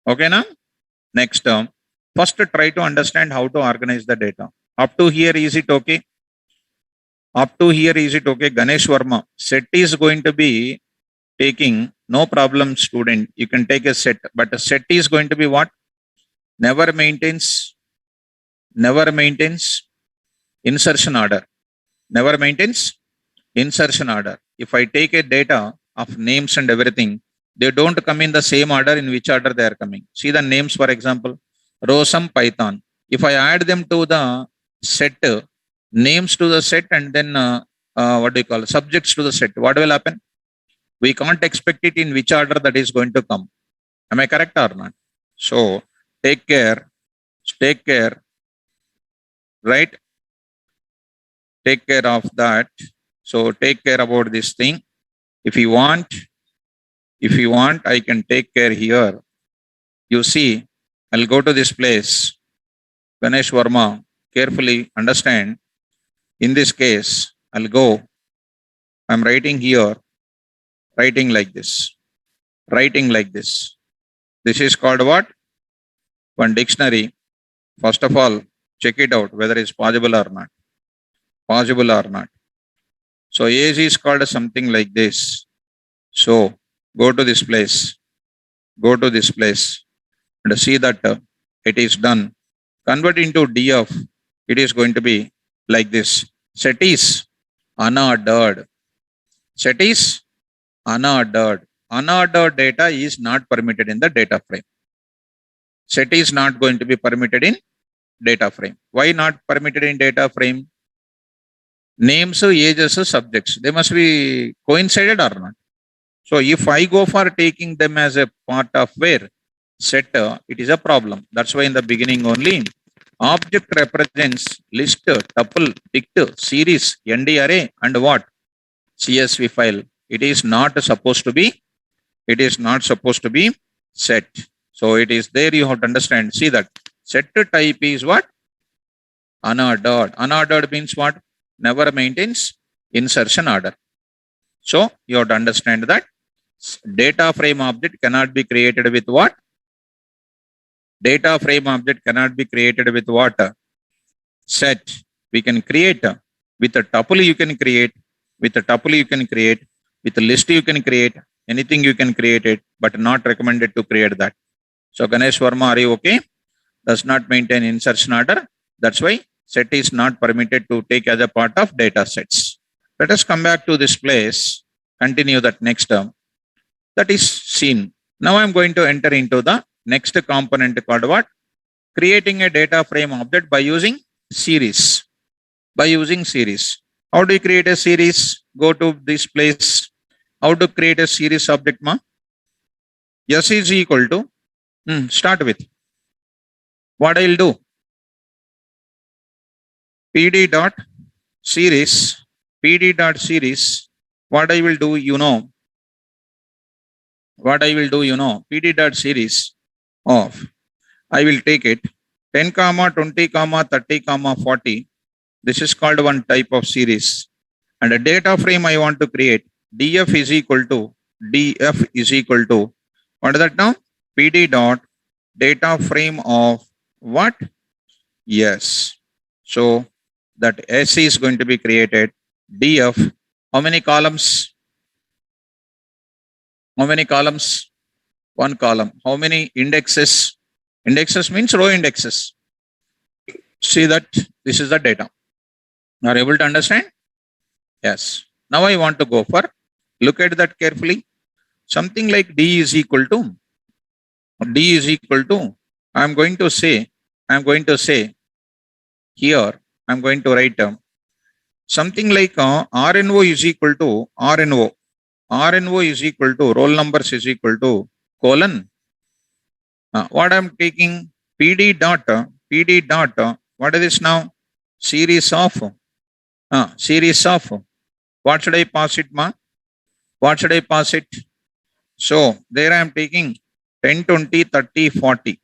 S1: Okay, now? Next, first try to understand how to organize the data. Up to here, is it okay? Up to here, is it okay? Ganesh Verma, set is going to be taking, no problem, student. You can take a set, but a set is going to be what? Never maintains insertion order. Never maintains insertion order. If I take a data of names and everything, they don't come in the same order in which order they are coming. See the names, for example, ROSM Python. If I add them to the set, names to the set, and then what do you call subjects to the set, what will happen? We can't expect it in which order that is going to come. Am I correct or not? So take care, right? Take care of that. So take care about this thing. If you want, I can take care here. You see, I'll go to this place. Ganesh Verma, carefully understand. In this case, I'll go. I'm writing here, writing like this. This is called what? One dictionary. First of all, check it out whether it's possible or not. So age is called something like this. So go to this place and see that it is done. Convert into df. It is going to be like this. Set is unordered. Unordered data is not permitted in the data frame. Set is not going to be permitted in data frame. Why not permitted in data frame? Names, ages, subjects, they must be coincided or not. So if I go for taking them as a part of where set, it is a problem. That's why in the beginning only object represents list, tuple, dict, series, ND array, and what? CSV file. It is not supposed to be set. So it is there, you have to understand. See that set type is what? Unordered. Unordered means what? Never maintains insertion order. So you have to understand that data frame object cannot be created with what? Data frame object cannot be created with what? Set. We can create with a tuple you can create, with a tuple you can create, with a list you can create, anything you can create it, but not recommended to create that. So Ganesh Verma, are you okay? Does not maintain insertion order. That's why set is not permitted to take as a part of data sets. Let us come back to this place, continue that next term. That is seen. Now I'm going to enter into the next component called what? Creating a data frame object by using series. By using series. How do you create a series? Go to this place. How to create a series object, ma? S is equal to, start with. What I will do? PD dot series. PD dot series. What I will do, you know. What I will do, you know. PD dot series of. I will take it 10 comma 20 comma 30 comma 40. This is called one type of series. And a data frame I want to create. DF is equal to what is that now? PD dot data frame of what? Yes. So that S is going to be created. DF. How many columns? How many columns? One column. How many indexes? Indexes means row indexes. See that this is the data. Are you able to understand? Yes. Now I want to go for, look at that carefully. Something like D is equal to, I'm going to say here, I'm going to write something like RNO is equal to RNO. RNO is equal to roll numbers is equal to colon. What I'm taking PD dot, what is this now? Series of, what should I pass it, ma? What should I pass it? So there I am taking 10, 20, 30, 40.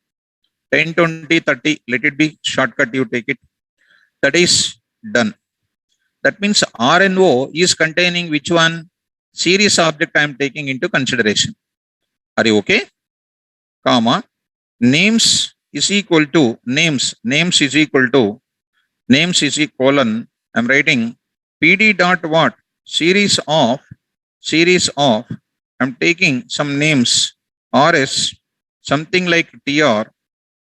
S1: 10, 20, 30, let it be shortcut, you take it. That is done. That means RNO is containing which one? Series object I am taking into consideration. Are you okay? Comma, names is equal to, names is equal to, colon, I'm writing PD dot what? Series of, I'm taking some names, RS, something like TR,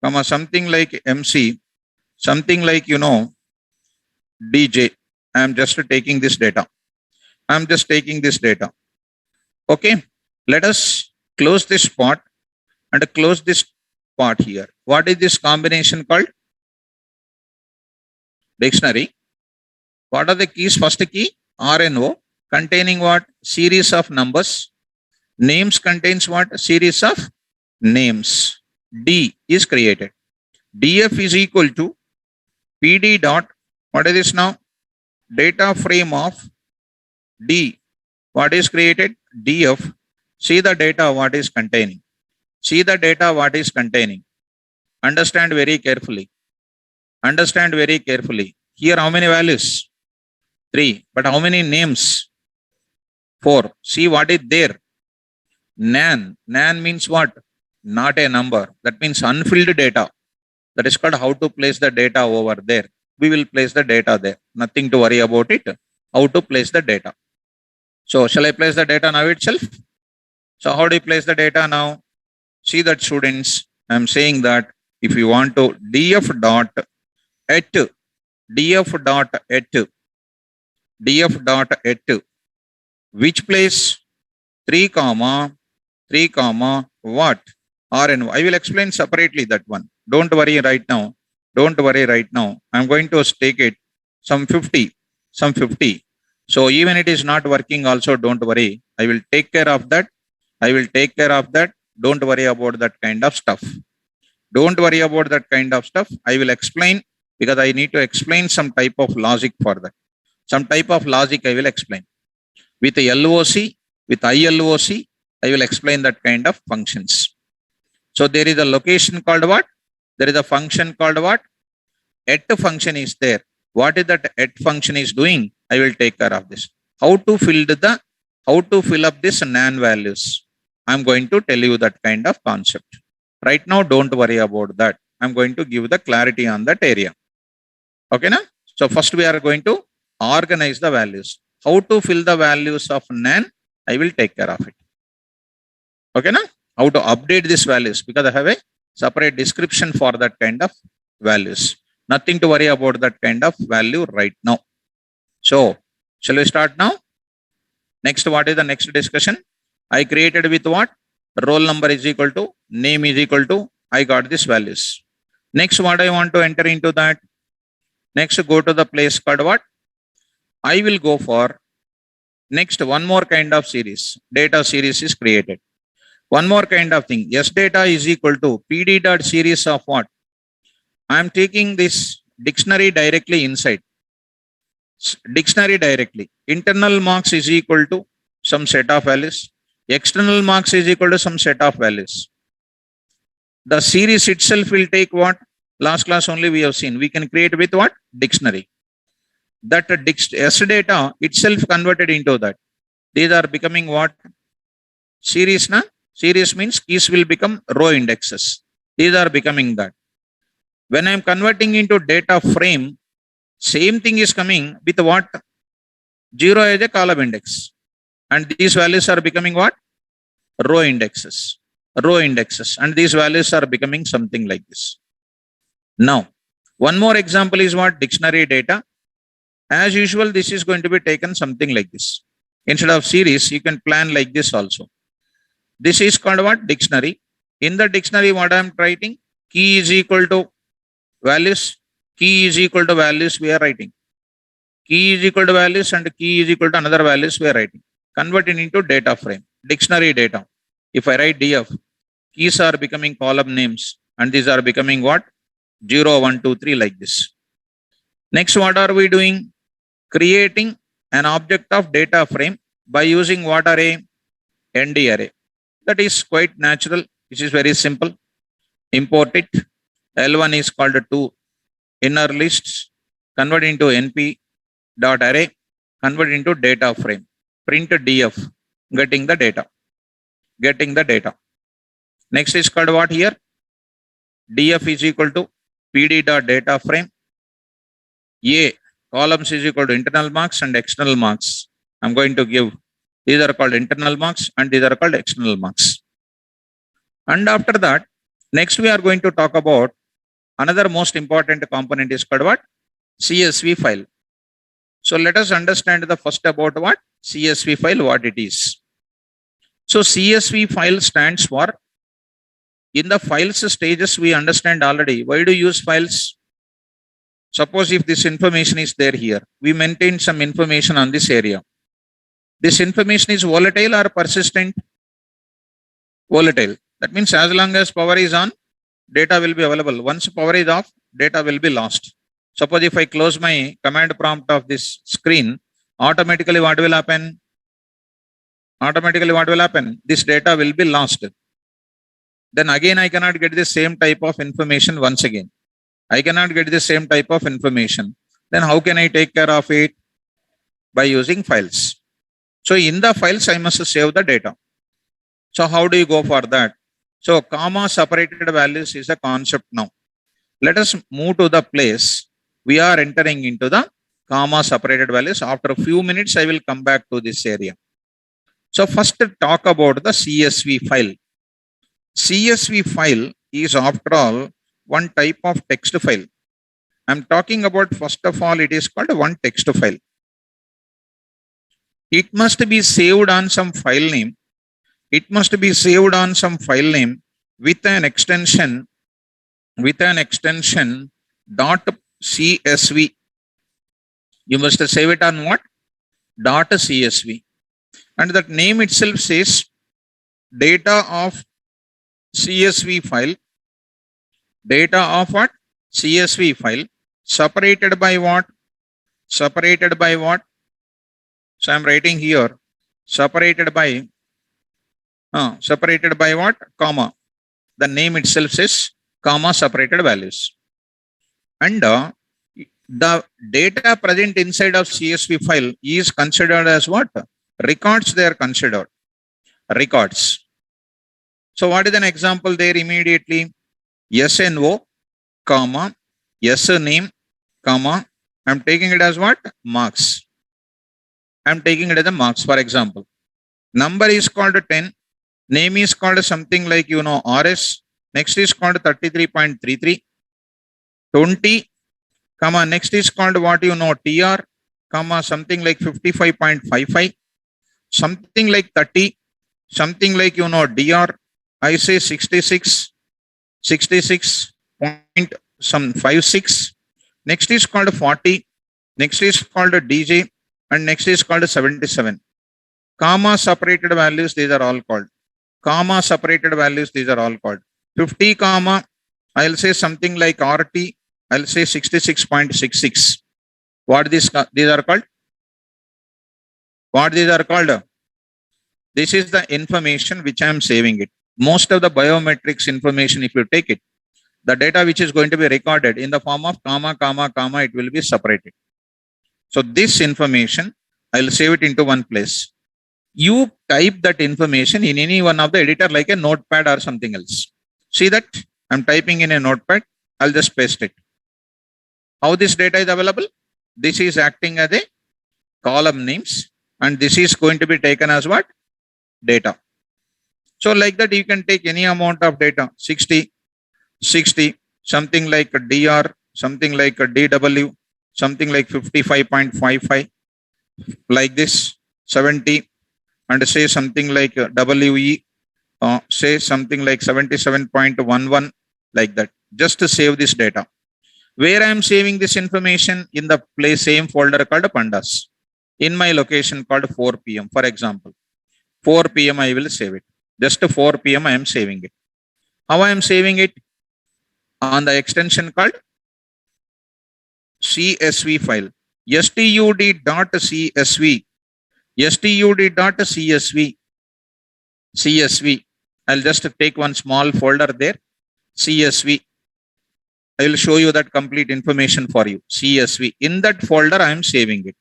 S1: comma, something like MC, something like, you know, DJ. I am just taking this data. Okay. Let us close this part and close this part here. What is this combination called? Dictionary. What are the keys? First key, RNO, containing what? Series of numbers. Names contains what? Series of names. D is created. DF is equal to PD dot, what is this now? Data frame of D. What is created? DF. See the data what is containing. Understand very carefully. Here how many values? 3. But how many names? 4. See what is there? Nan. Nan means what? Not a number. That means unfilled data. That is called how to place the data over there. We will place the data there. Nothing to worry about it. How to place the data. So shall I place the data now itself? So how do you place the data now? See that, students, I am saying that if you want to df dot at which place? 3 comma what? RNO. I will explain separately that one. Don't worry right now. I'm going to take it some 50. So even it is not working also, don't worry. I will take care of that. Don't worry about that kind of stuff. I will explain, because I need to explain some type of logic for that. I will explain. With LOC, with ILOC, I will explain that kind of functions. So there is a location called what? There is a function called what? Et function is there. What is that et function is doing? I will take care of this. How to fill the how to fill up this NaN values. I'm going to tell you that kind of concept. Right now, don't worry about that. I'm going to give the clarity on that area. Okay, na? So first we are going to organize the values. How to fill the values of NaN, I will take care of it. Okay, na? How to update these values, because I have a separate description for that kind of values. Nothing to worry about that kind of value right now. So, shall we start now? Next, what is the next discussion? I created with what? Roll number is equal to, name is equal to, I got these values. Next, what I want to enter into that? Next, go to the place called what? I will go for next one more kind of series. Data series is created. One more kind of thing. S data is equal to PD dot series of what? I am taking this dictionary directly inside. Dictionary directly. Internal marks is equal to some set of values. External marks is equal to some set of values. The series itself will take what? Last class only we have seen. We can create with what? Dictionary. That S data itself converted into that. These are becoming what? Series, na? Series means keys will become row indexes. These are becoming that. When I am converting into data frame, same thing is coming with what? 0 as a column index. And these values are becoming what? Row indexes. Row indexes. And these values are becoming something like this. Now, one more example is what? Dictionary data. As usual, this is going to be taken something like this. Instead of series, you can plan like this also. This is called what? Dictionary. In the dictionary, what I am writing? Key is equal to values. Key is equal to values we are writing. Key is equal to values and key is equal to another values we are writing. Converting into data frame. Dictionary data. If I write DF, keys are becoming column names and these are becoming what? 0, 1, 2, 3 like this. Next, what are we doing? Creating an object of data frame by using what array? ND array. That is quite natural. This is very simple. Import it. L1 is called to inner lists. Convert into NP dot array. Convert into data frame. Print DF. Getting the data. Getting the data. Next is called what here? DF is equal to PD dot data frame. A columns is equal to internal marks and external marks. I'm going to give, these are called internal marks and these are called external marks. And after that, next we are going to talk about another most important component is called what? CSV file. So let us understand the first about what? CSV file, what it is. So CSV file stands for, in the files stages we understand already. Why do you use files? Suppose if this information is there here, we maintain some information on this area. This information is volatile or persistent? Volatile. That means as long as power is on, data will be available. Once power is off, data will be lost. Suppose if I close my command prompt of this screen, automatically what will happen? Automatically what will happen? This data will be lost. Then again I cannot get the same type of information once again. I cannot get the same type of information. Then how can I take care of it? By using files. So in the files, I must save the data. So how do you go for that? So comma separated values is a concept now. Let us move to the place we are entering into the comma separated values. After a few minutes, I will come back to this area. So first talk about the CSV file. CSV file is after all one type of text file. I'm talking about, first of all, it is called one text file. It must be saved on some file name. It must be saved on some file name with an extension dot CSV. You must save it on what? Dot CSV. And that name itself says data of CSV file. Data of what? CSV file. Separated by what? Separated by what? So I'm writing here, separated by what? Comma. The name itself says comma separated values. And the data present inside of CSV file is considered as what? Records they are considered. Records. So what is an example there immediately? SNO, comma, name, comma, I'm taking it as what? Marks. I'm taking it as a marks, for example. Number is called 10. Name is called something like, RS. Next is called 33.33. 20, comma, next is called what TR, comma, something like 55.55. Something like 30. Something like, DR. I say 66. 66 point some 56. Next is called 40. Next is called DJ. And next is called 77. Comma separated values, these are all called. Comma separated values, these are all called. 50, comma, I'll say something like RT. I'll say 66.66. What these are called? What these are called? This is the information which I am saving it. Most of the biometrics information, if you take it, the data which is going to be recorded in the form of comma, comma, comma, it will be separated. So this information, I'll save it into one place. You type that information in any one of the editor like a notepad or something else. See that? I'm typing in a notepad. I'll just paste it. How this data is available? This is acting as a column names and this is going to be taken as what? Data. So like that, you can take any amount of data, 60, something like a DR, something like a DW, something like 55.55, like this, 70, and say something like WE, say something like 77.11, like that, just to save this data. Where I am saving this information? In the same folder called pandas. In my location called 4 p.m. For example, 4 p.m. I will save it. Just 4 p.m. I am saving it. How I am saving it? On the extension called CSV file. stud.csv. stud.csv. CSV. I'll just take one small folder there. CSV. I will show you that complete information for you. CSV. In that folder, I am saving it.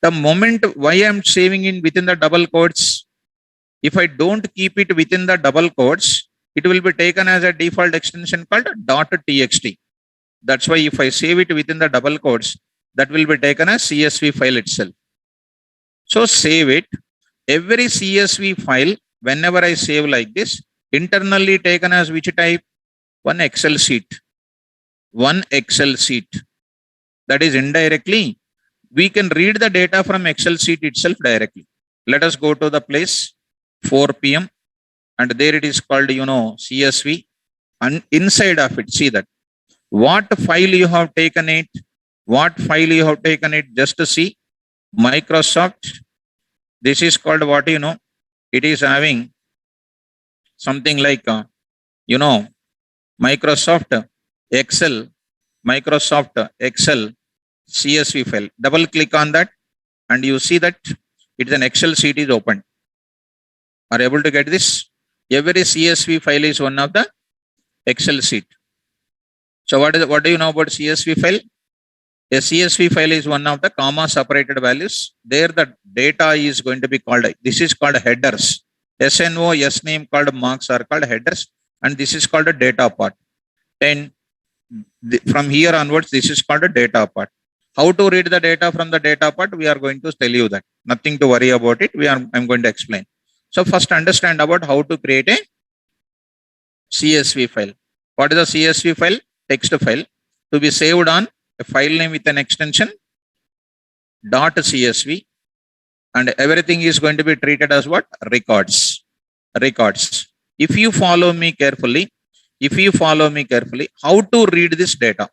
S1: The moment why I am saving it within the double quotes, if I don't keep it within the double quotes, it will be taken as a default extension called .txt. That's why if I save it within the double quotes, that will be taken as CSV file itself. So save it. Every CSV file, whenever I save like this, internally taken as which type? One Excel sheet. One Excel sheet. That is indirectly, we can read the data from Excel sheet itself directly. Let us go to the place 4 p.m. and there it is called, CSV. And inside of it, see that. What file you have taken it? What file you have taken it? Just to see. Microsoft. This is called what, it is having something like, Microsoft Excel CSV file. Double click on that and you see that it's an Excel sheet is opened. Are you able to get this? Every CSV file is one of the Excel sheet. So what do you know about CSV file? A CSV file is one of the comma separated values. There the data is going to be called, this is called headers. SNO, name called marks are called headers and this is called a data part. And from here onwards, this is called a data part. How to read the data from the data part? We are going to tell you that. Nothing to worry about it. I'm going to explain. So first understand about how to create a CSV file. What is a CSV file? Text file to be saved on a file name with an extension .csv and everything is going to be treated as what? Records. If you follow me carefully, how to read this data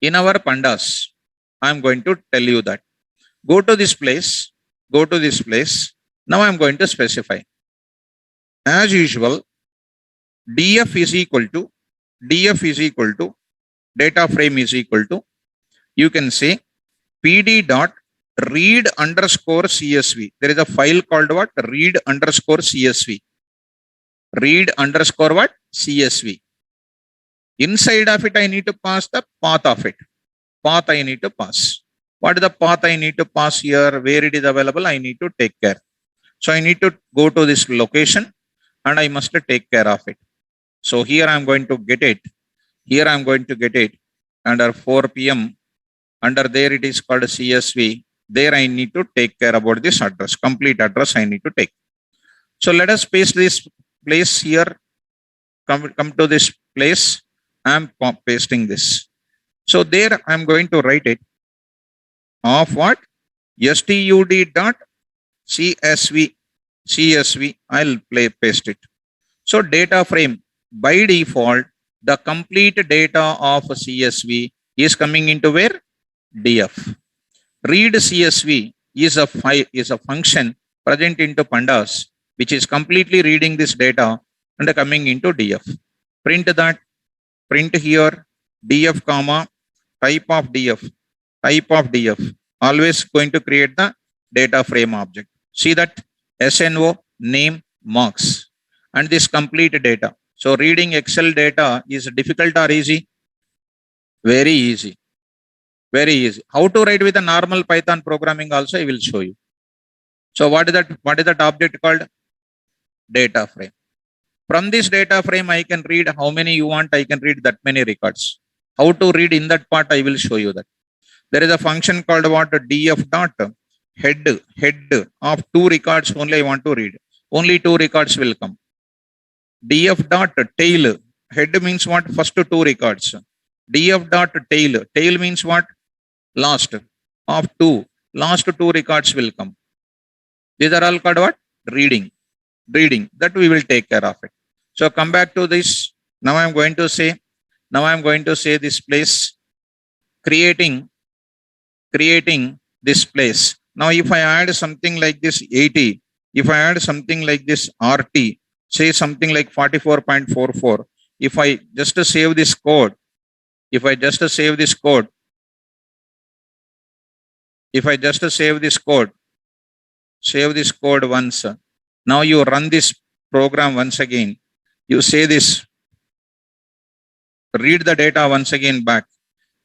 S1: in our pandas, I'm going to tell you that. Go to this place. Now I'm going to specify. As usual, df is equal to data frame is equal to, you can say pd dot read underscore csv. There is a file called what? Read underscore csv. Read underscore what? CSV. Inside of it, I need to pass the path of it. Path I need to pass. What is the path I need to pass here? Where it is available, I need to take care. So I need to go to this location and I must take care of it. So here I'm going to get it. Here I'm going to get it under 4 p.m. Under there it is called CSV. There I need to take care about this address, complete address I need to take. So let us paste this place here. Come to this place. I'm pasting this. So there I'm going to write it of what? stud dot CSV. I'll paste it. So data frame, by default, the complete data of CSV is coming into where? DF. Read CSV is a function present into pandas, which is completely reading this data and coming into DF. Print that, print here, DF comma, type of DF, always going to create the data frame object. See that SNO, name, marks, and this complete data. So reading Excel data is difficult or easy? Very easy. Very easy. How to write with a normal Python programming also I will show you. So what is that object called? Data frame. From this data frame I can read how many you want, I can read that many records. How to read in that part I will show you that. There is a function called what? DF dot head of 2 records only I want to read. Only 2 records will come. DF dot tail. Head means what? First 2 records. DF dot tail. Tail means what? Last of 2. Last 2 records will come. These are all called what? Reading. That we will take care of it. So come back to this. Now I'm going to say this place, creating this place. Now if I add something like this 80, if I add something like this RT, say something like 44.44, if I just save this code, save this code once. Now you run this program once again. You say this, read the data once again back.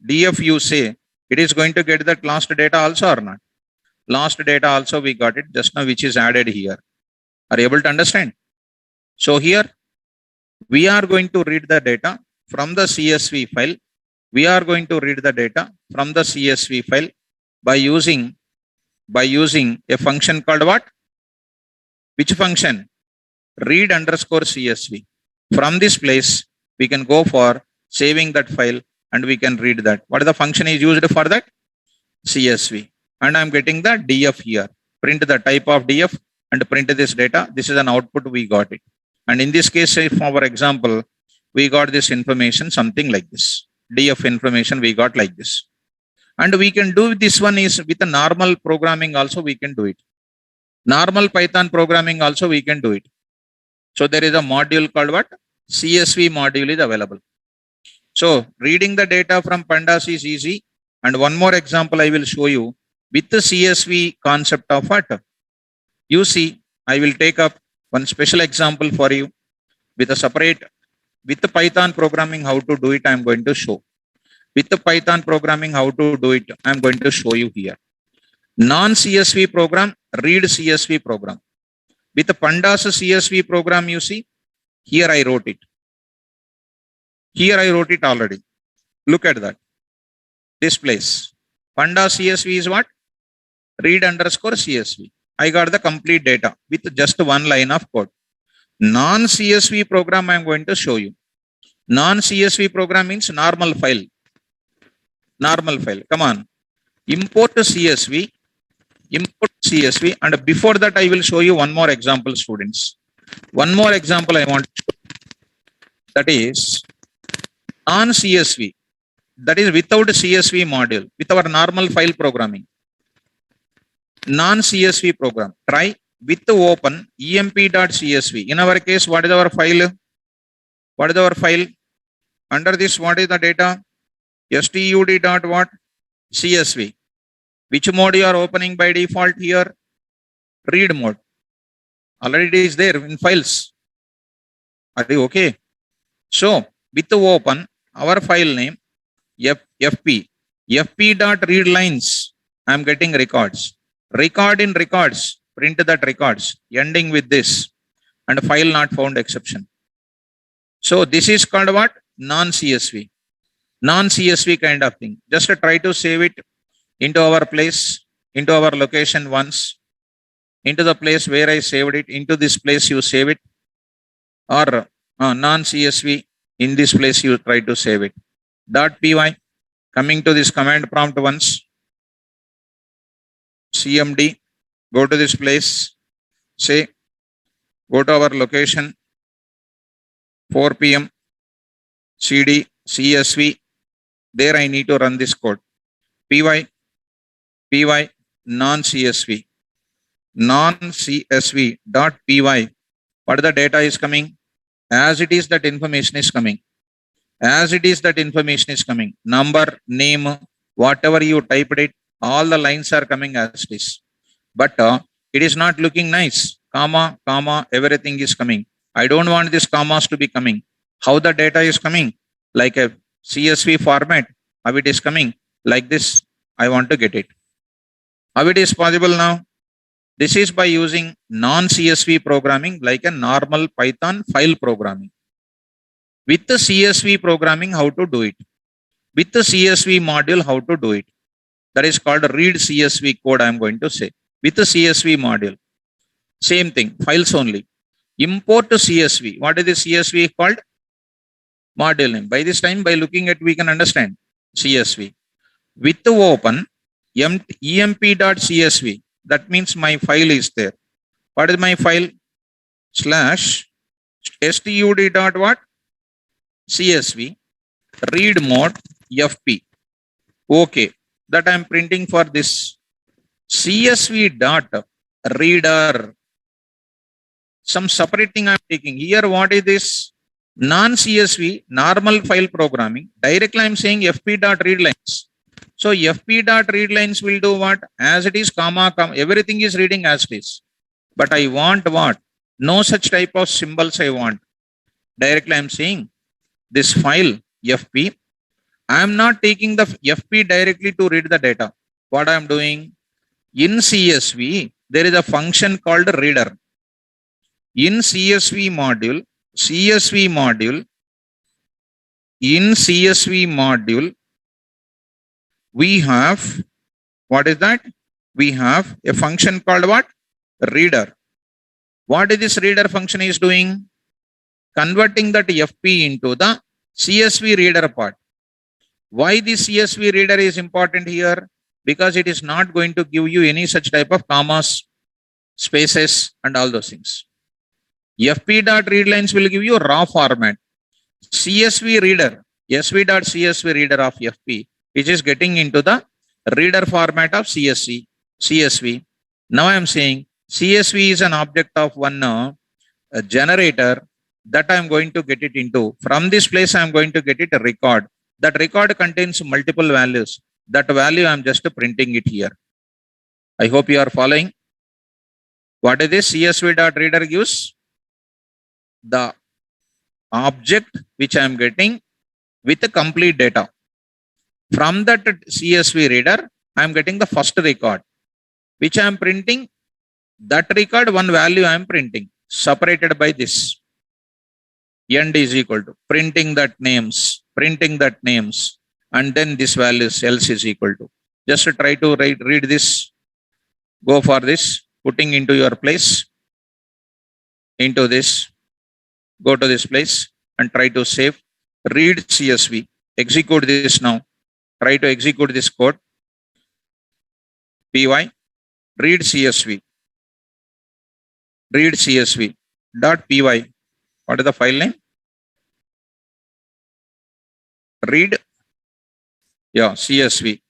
S1: DF you say, it is going to get that last data also or not? Last data also we got it just now, which is added here. Are you able to understand? So here we are going to read the data from the CSV file. We are going to read the data from the CSV file by using a function called what? Which function? Read underscore CSV. From this place, we can go for saving that file and we can read that. What is the function is used for that? CSV. And I'm getting the DF here. Print the type of DF and print this data. This is an output, we got it. And in this case, if our example, we got this information, something like this. DF information we got like this. And we can do this one is with a normal programming also we can do it. Normal Python programming also we can do it. So there is a module called what? CSV module is available. So reading the data from pandas is easy. And one more example I will show you with the CSV concept of what? You see, I will take up one special example for you with a separate, with the Python programming, how to do it, I am going to show. With the Python programming, how to do it, I am going to show you here. Non-CSV program, read CSV program. With the pandas CSV program, you see, here I wrote it. Here I wrote it already. Look at that. This place. Pandas CSV is what? Read underscore CSV. I got the complete data with just one line of code. Non-CSV program I am going to show you. Non-CSV program means normal file. Normal file. Come on. Import CSV. Import CSV. And before that, I will show you one more example, students. One more example I want to show. That is non-CSV. That is without CSV module. With our normal file programming. Non-CSV program. Try with the open emp.csv. In our case, what is our file? What is our file? Under this, what is the data? stud dot what? CSV. Which mode you are opening by default here? Read mode. Already it is there in files. Are you okay? So with the open, our file name fp dot read lines. I am getting records. Record in records. print that records ending with this and file not found exception. So this is called what? Non-CSV. Non-CSV kind of thing. Just try to save it into our place, into our location once, into the place where I saved it, into this place you save it, or non-CSV, in this place you try to save it. .py, coming to this command prompt once, cmd, go to this place, say, go to our location, 4 p.m, cd, csv, there I need to run this code. py, non-CSV, non-CSV dot py, what the data is coming? As it is, that information is coming. As it is, that information is coming. Number, name, whatever you typed it, all the lines are coming as it is. But it is not looking nice. Comma, comma, everything is coming. I don't want these commas to be coming. How the data is coming? Like a CSV format. How it is coming? Like this. I want to get it. How it is possible now? This is by using non-CSV programming like a normal Python file programming. With the CSV programming, how to do it? With the CSV module, how to do it? That is called read CSV code, I am going to say. With the CSV module. Same thing, files only. Import to CSV. What is the CSV called? Module name. By this time, by looking at, we can understand CSV. With the open emp.csv, that means my file is there. What is my file? Slash stud dot what? CSV read mode fp. Okay, that I am printing for this CSV dot reader. Some separating I am taking here. What is this? Non-CSV normal file programming. Directly I am saying fp dot read lines. So fp dot read lines will do what? As it is, comma, comma, everything is reading as it is. But I want what? No such type of symbols I want. Directly I am saying this file fp. I am not taking the fp directly to read the data. What I am doing? In CSV, there is a function called reader. In CSV module, in CSV module, we have, what is that? We have a function called what? Reader. What is this reader function is doing? Converting that FP into the CSV reader part. Why this CSV reader is important here? Because it is not going to give you any such type of commas, spaces, and all those things. FP.readlines will give you raw format. CSV reader, sv.csv reader of FP, which is getting into the reader format of CSV. Now I am saying CSV is an object of one generator that I am going to get it into. From this place, I am going to get it a record. That record contains multiple values. That value I am just printing it here. I hope you are following. What is this? CSV.reader gives the object which I am getting with the complete data. From that CSV reader, I am getting the first record, which I am printing. That record, one value I am printing, separated by this. End is equal to printing that names, and then this value else is equal to. Just try to read this. Go for this, putting into your place, into this. Go to this place and try to save. Read CSV. Execute this now. Try to execute this code. py read CSV. Read CSV dot py. What is the file name? Read. Yeah, CSV.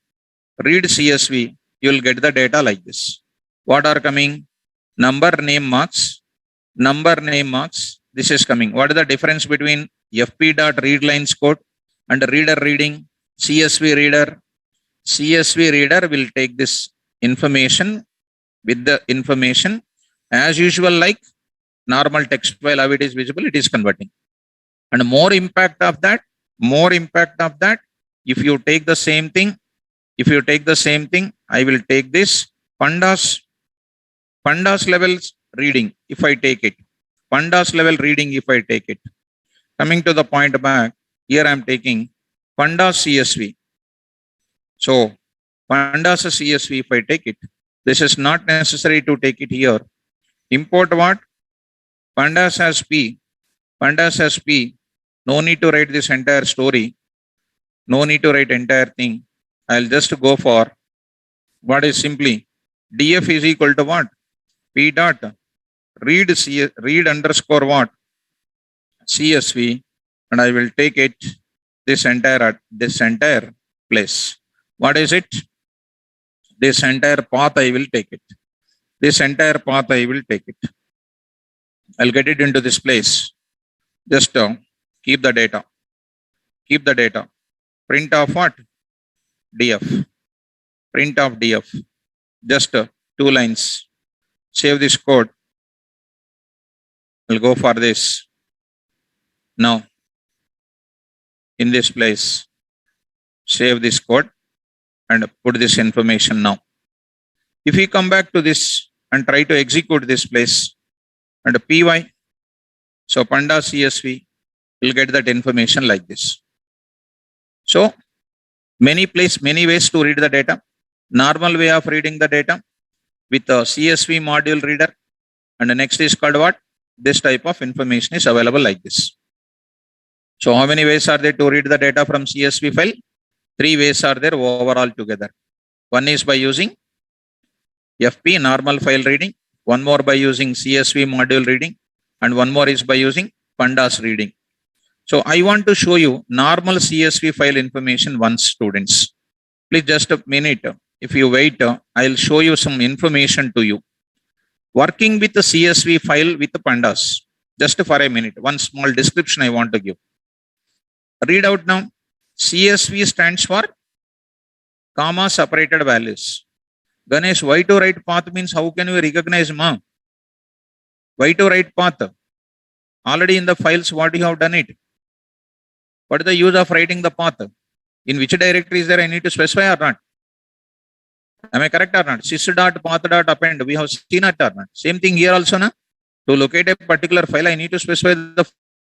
S1: Read CSV. You will get the data like this. What are coming? Number, name, marks. Number, name, marks. This is coming. What is the difference between fp.readlines code and reader reading? CSV reader. CSV reader will take this information with the information as usual, like normal text file, how it is visible, it is converting. And more impact of that, if you take the same thing, I will take this pandas Pandas levels reading, if I take it. Pandas level reading, if I take it. Coming to the point back, here I am taking Pandas CSV. So Pandas CSV, if I take it, this is not necessary to take it here. Import what? Pandas as P. Pandas as P. No need to write this entire story. No need to write entire thing. I'll just go for what is simply df is equal to what? P dot read underscore what? CSV, and I will take it this entire place. What is it? This entire path I will take it. This entire path I will take it. I'll get it into this place. Just keep the data. Keep the data. Print of what? DF. Print of DF. Just 2 lines. Save this code. I'll go for this. Now, in this place, save this code and put this information now. If we come back to this and try to execute this place and py, so Pandas CSV will get that information like this. So many ways to read the data. Normal way of reading the data with a CSV module reader, and the next is called what? This type of information is available like this. So how many ways are there to read the data from CSV file? 3 ways are there overall together. One is by using FP, normal file reading. One more by using CSV module reading. And one more is by using Pandas reading. So I want to show you normal CSV file information once, students. Please just a minute. If you wait, I'll show you some information to you. Working with the CSV file with the Pandas. Just for a minute. One small description I want to give. Read out now. CSV stands for comma separated values. Ganesh, why to write path means how can we recognize ma? Why to write path? Already in the files, what you have done it? What is the use of writing the path? In which directory is there? I need to specify or not? Am I correct or not? Sys.path.append. We have seen it or not? Same thing here also, na? To locate a particular file, I need to specify the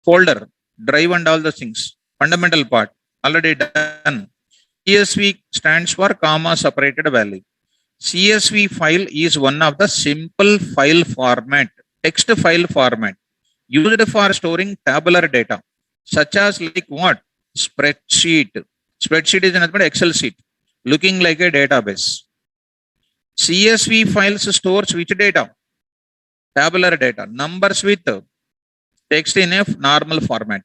S1: folder, drive and all the things. Fundamental part. Already done. CSV stands for comma separated value. CSV file is one of the simple file format, text file format, used for storing tabular data, such as like what? Spreadsheet. Spreadsheet is another Excel sheet, looking like a database. CSV files stores which data? Tabular data, numbers with text in a normal format.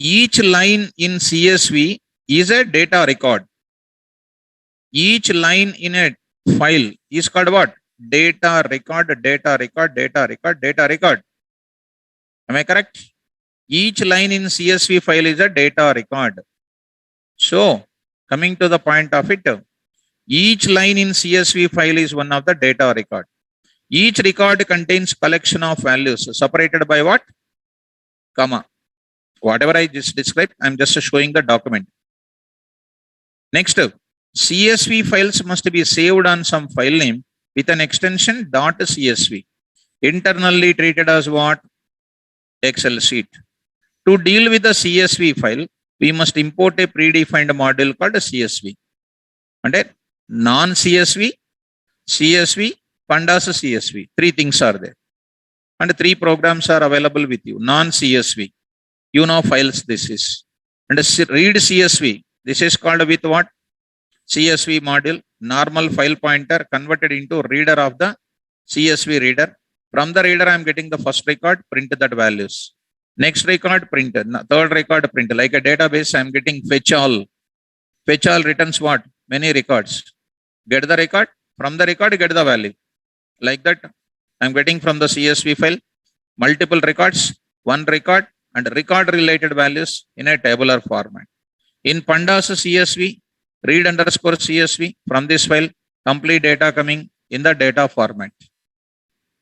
S1: Each line in CSV is a data record. Each line in a file is called what? Data record, data record, data record, data record. Am I correct? Each line in CSV file is a data record. So, coming to the point of it, each line in CSV file is one of the data record. Each record contains collection of values separated by what? Comma. Whatever I just described, I'm just showing the document. Next, CSV files must be saved on some file name with an extension .csv. Internally treated as what? Excel sheet. To deal with the CSV file, we must import a predefined module called CSV. And non-CSV, CSV, Pandas CSV. 3 things are there. And 3 programs are available with you. Non-CSV. You know files this is. And read CSV. This is called with what? CSV module. Normal file pointer converted into reader of the CSV reader. From the reader, I am getting the first record, print that values. Next record, print. Third record, print. Like a database, I am getting fetch all. Fetch all returns what? Many records. Get the record. From the record, get the value. Like that, I am getting from the CSV file multiple records, one record, and record related values in a tabular format. In Pandas CSV, read underscore CSV from this file, complete data coming in the data format.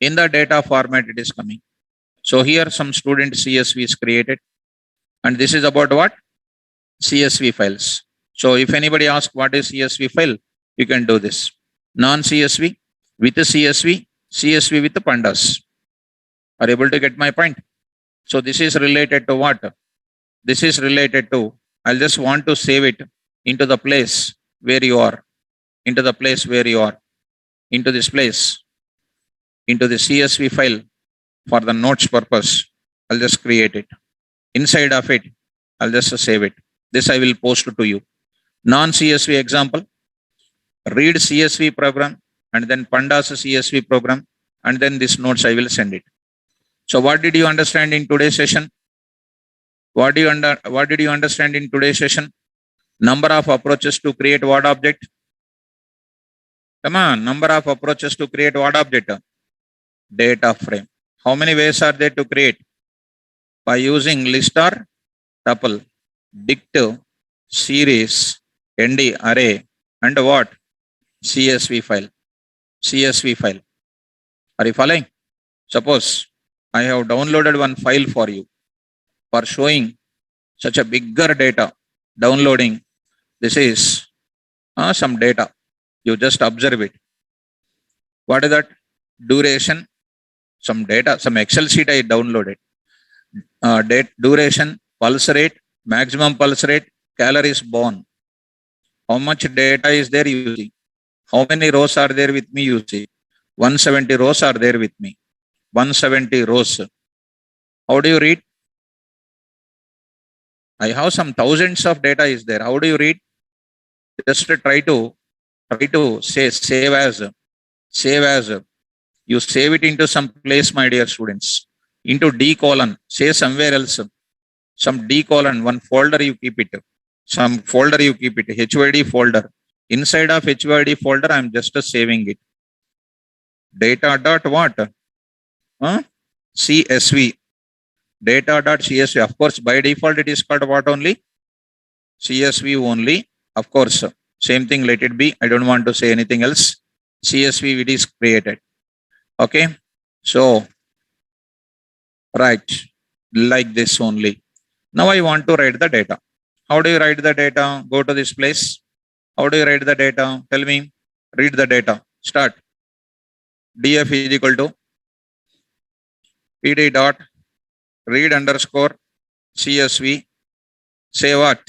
S1: In the data format, it is coming. So here some student CSV is created. And this is about what? CSV files. So if anybody asks what is CSV file, you can do this. Non-CSV, with CSV, CSV with pandas. Are you able to get my point? So this is related to what? This is related to, I'll just want to save it into the place where you are, into the place where you are, into this place, into the CSV file for the notes purpose. I'll just create it. Inside of it, I'll just save it. This I will post to you. Non-CSV example, read CSV program and then pandas CSV program, and then this notes I will send it. So what did you understand in today's session? What did you understand in today's session? Number of approaches to create what object? Come on, number of approaches to create what object? Data frame. How many ways are there to create? By using list or tuple, dict, series, ND, array, and what? CSV file. CSV file. Are you following? Suppose I have downloaded one file for you for showing such a bigger data. Downloading. This is some data. You just observe it. What is that? Duration. Some data, some Excel sheet I downloaded. Date, duration, pulse rate, maximum pulse rate, calories burn. How much data is there you see? How many rows are there with me you see? 170 rows are there with me. 170 rows. How do you read? I have some thousands of data is there. How do you read? Just try to say save as. You save it into some place, my dear students. Into D colon. Say somewhere else. Some D colon. One folder you keep it. Some folder you keep it. HYD folder. Inside of HYD folder, I'm just saving it. Data dot what? CSV. Data dot CSV. Of course, by default, it is called what only? CSV only. Of course, same thing, let it be. I don't want to say anything else. CSV, it is created. Okay. So, right. Like this only. Now I want to write the data. How do you write the data? Go to this place. How do you write the data? Tell me. Read the data. Start. df is equal to pd dot read underscore CSV. Say what?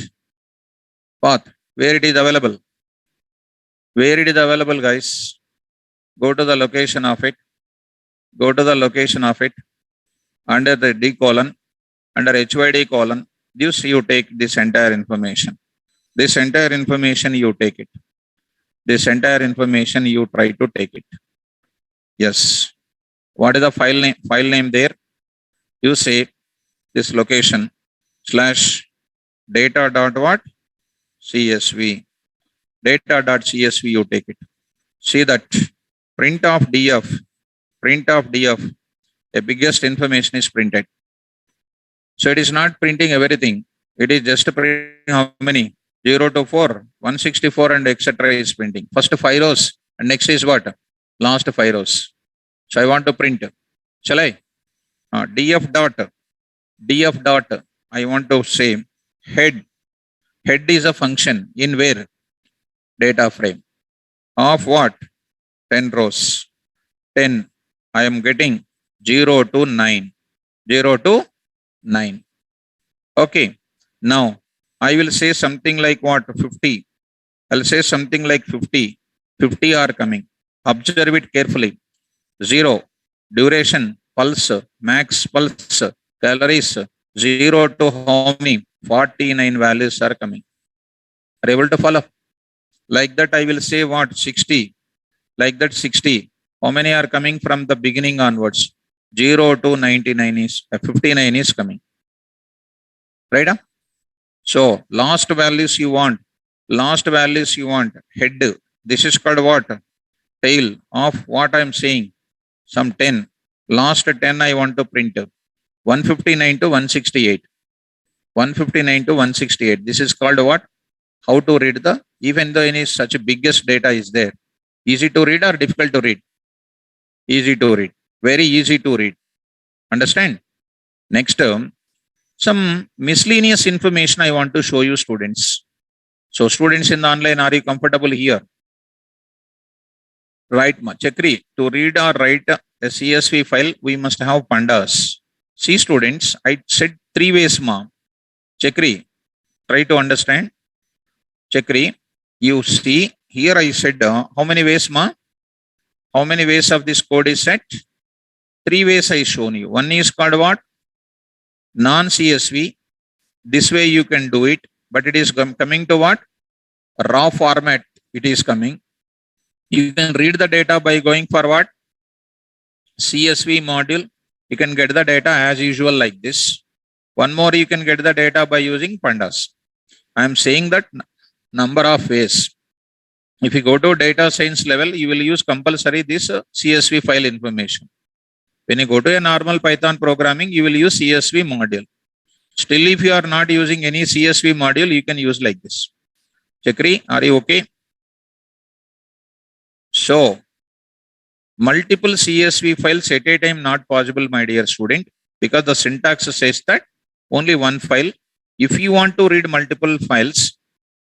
S1: Path. Where it is available. Where it is available, guys. Go to the location of it. Go to the location of it. Under the D colon. Under HYD colon. This you take this entire information. This entire information you take it. This entire information you try to take it. Yes. What is the file name? File name there? You say this location slash data dot what? CSV. Data dot CSV you take it. See that print of DF. Print of DF. The biggest information is printed. So it is not printing everything. It is just printing how many? 0 to 4, 164 and etc. is printing. First 5 rows and next is what? Last 5 rows. So I want to print. Shall I? DF dot. I want to say head. Head is a function in where? Data frame. Of what? 10 rows. 10. I am getting 0 to 9. 0 to 9. Okay. Now I will say something like what? 50. I'll say something like 50. 50 are coming. Observe it carefully. 0. Duration, pulse, max pulse, calories. 0 to how many? 49 values are coming. Are you able to follow? Like that I will say what? 60. Like that 60. How many are coming from the beginning onwards? 0 to 99 is 59 is coming. Right? So last values you want. Last values you want. Head. This is called what? Tail of what I am saying. Some 10. Last 10 I want to print. 159 to 168. 159 to 168. This is called what? How to read the, even though any such a biggest data is there. Easy to read or difficult to read? Easy to read. Very easy to read. Understand? Next, some miscellaneous information I want to show you, students. So students in the online, are you comfortable here? Right, ma. Chakri, to read or write a CSV file, we must have pandas. See, students, I said three ways, ma. Chakri, try to understand. Chakri, you see, here I said, how many ways, ma? How many ways of this code is set? Three ways I shown you. One is called what? Non-CSV. This way you can do it, but it is coming to what? Raw format. It is coming. You can read the data by going for what? CSV module. You can get the data as usual like this. One more, you can get the data by using pandas. I am saying that number of ways. If you go to data science level, you will use compulsory this CSV file information. When you go to a normal Python programming, you will use CSV module. Still, if you are not using any CSV module, you can use like this. Chakri, are you okay? So, multiple CSV files at a time not possible, my dear student, because the syntax says that only one file. If you want to read multiple files,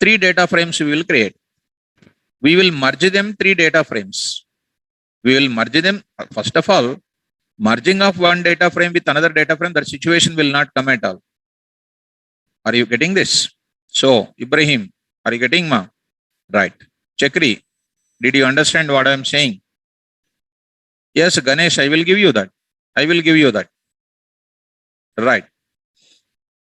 S1: 3 data frames we will create. We will merge them 3 data frames. We will merge them. First of all, merging of one data frame with another data frame, that situation will not come at all. Are you getting this? So, Ibrahim, are you getting, ma? Right. Chakri, did you understand what I am saying? Yes, Ganesh, I will give you that. I will give you that. Right.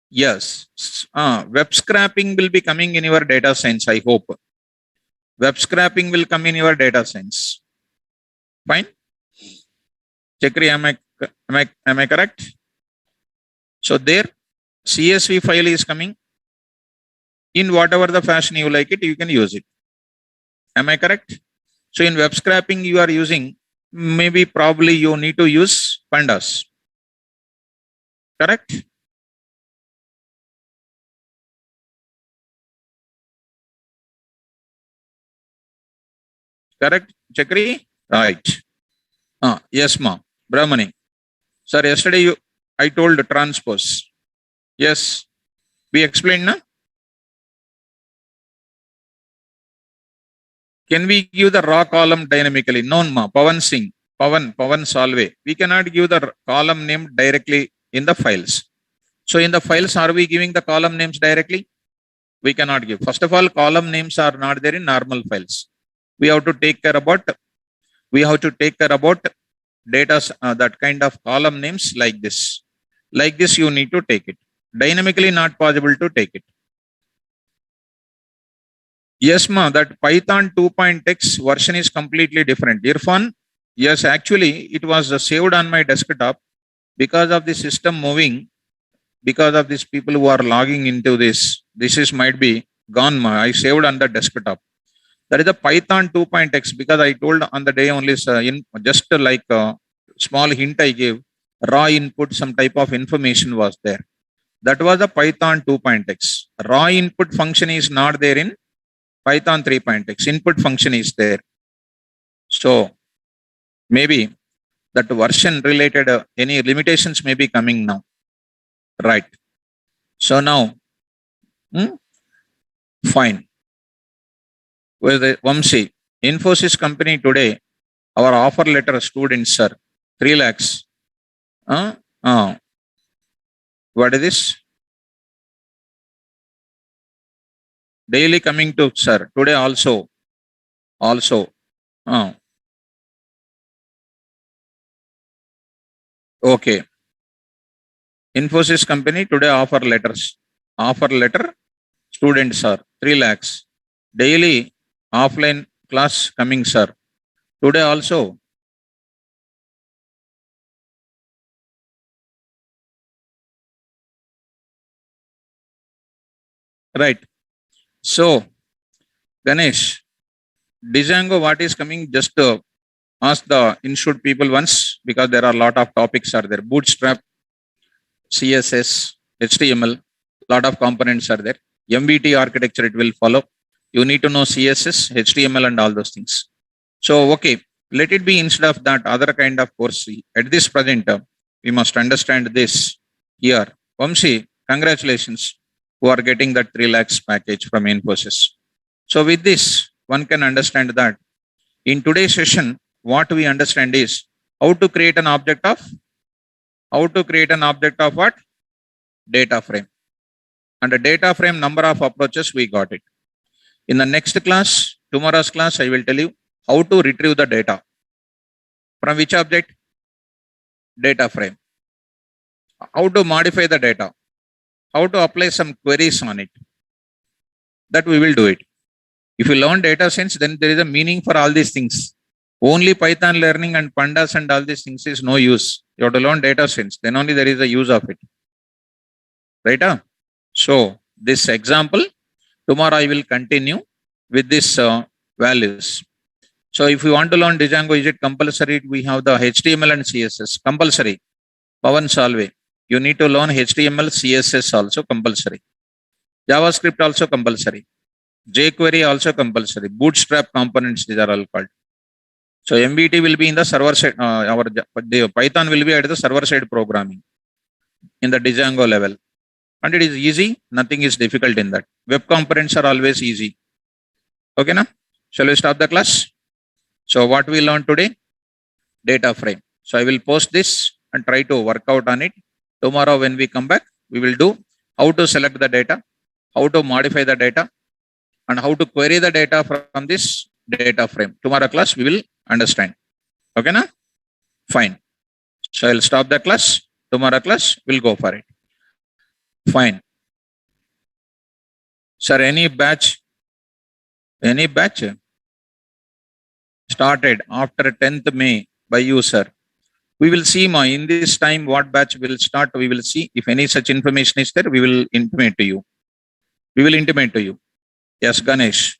S1: Yes. Web scraping will be coming in your data science, I hope. Web scraping will come in your data science. Fine. Chakri, am I correct? So there, CSV file is coming. In whatever the fashion you like it, you can use it. Am I correct? So in web scraping, you are using, maybe probably you need to use pandas. Correct? Correct, Chakri? Right. Yes, ma. Brahmani. Sir, yesterday I told transpose. Yes. We explained, na? Can we give the raw column dynamically? No, ma. Pavan Singh. Pavan Salve. We cannot give the column name directly in the files. So in the files, are we giving the column names directly? We cannot give. First of all, column names are not there in normal files. We have to take care about data, that kind of column names like this. Like this, you need to take it. Dynamically not possible to take it. Yes, ma, that Python 2.x version is completely different. Irfan, yes, actually, it was saved on my desktop because of the system moving, because of these people who are logging into this. This is might be gone, ma. I saved on the desktop. That is the Python 2.x, because I told on the day only, just like a small hint I gave, raw input, some type of information was there. That was the Python 2.x. Raw input function is not there in Python 3.x. Input function is there. So maybe that version related, any limitations may be coming now. Right. So now, fine. With the Vamsi, Infosys company today, our offer letter students, sir, 3 lakhs. What is this? Daily coming to, sir, today also. Okay. Infosys company today offer letters. Offer letter, students, sir, 3 lakhs. Daily offline class coming, sir. Today also. Right. So, Ganesh, Django, what is coming? Just ask the insured people once, because there are a lot of topics are there. Bootstrap, CSS, HTML, lot of components are there. MVT architecture, it will follow. You need to know CSS, HTML and all those things. So, okay, let it be instead of that other kind of course. At this present, we must understand this here. Vamsi, congratulations who are getting that 3 lakhs package from Infosys. So with this, one can understand that In today's session, what we understand is how to create an object of what? Data frame. And the data frame number of approaches we got it. In the next class, tomorrow's class, I will tell you how to retrieve the data. From which object? Data frame. How to modify the data. How to apply some queries on it. That we will do it. If you learn data science, then there is a meaning for all these things. Only Python learning and pandas and all these things is no use. You have to learn data science. Then only there is a use of it. Right? So this example, tomorrow I will continue with this values. So if you want to learn Django, is it compulsory? We have the HTML and CSS compulsory. Pavan Salve, you need to learn HTML, CSS also compulsory. JavaScript also compulsory. jQuery also compulsory. Bootstrap components, these are all called. So MBT will be in the server side. The Python will be at the server side programming in the Django level. And it is easy. Nothing is difficult in that. Web components are always easy. Okay, na? Shall we start the class? So what we learned today? Data frame. So I will post this and try to work out on it. Tomorrow when we come back, we will do how to select the data, how to modify the data, and how to query the data from this data frame. Tomorrow class, we will understand. Okay, na? Fine. So I'll stop the class. Tomorrow class, we'll go for it. Fine. Sir, any batch started after 10th May by you, sir. We will see in this time what batch will start. We will see if any such information is there. We will intimate to you. Yes, Ganesh.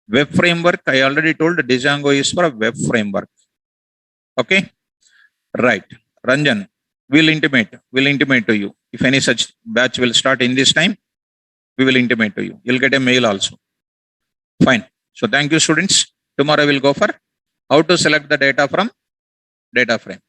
S1: Web framework, I already told Django is for a web framework. Okay. Right. Ranjan, we'll intimate to you. If any such batch will start in this time, we will intimate to you. You'll get a mail also. Fine. So thank you, students. Tomorrow we'll go for how to select the data from data frame.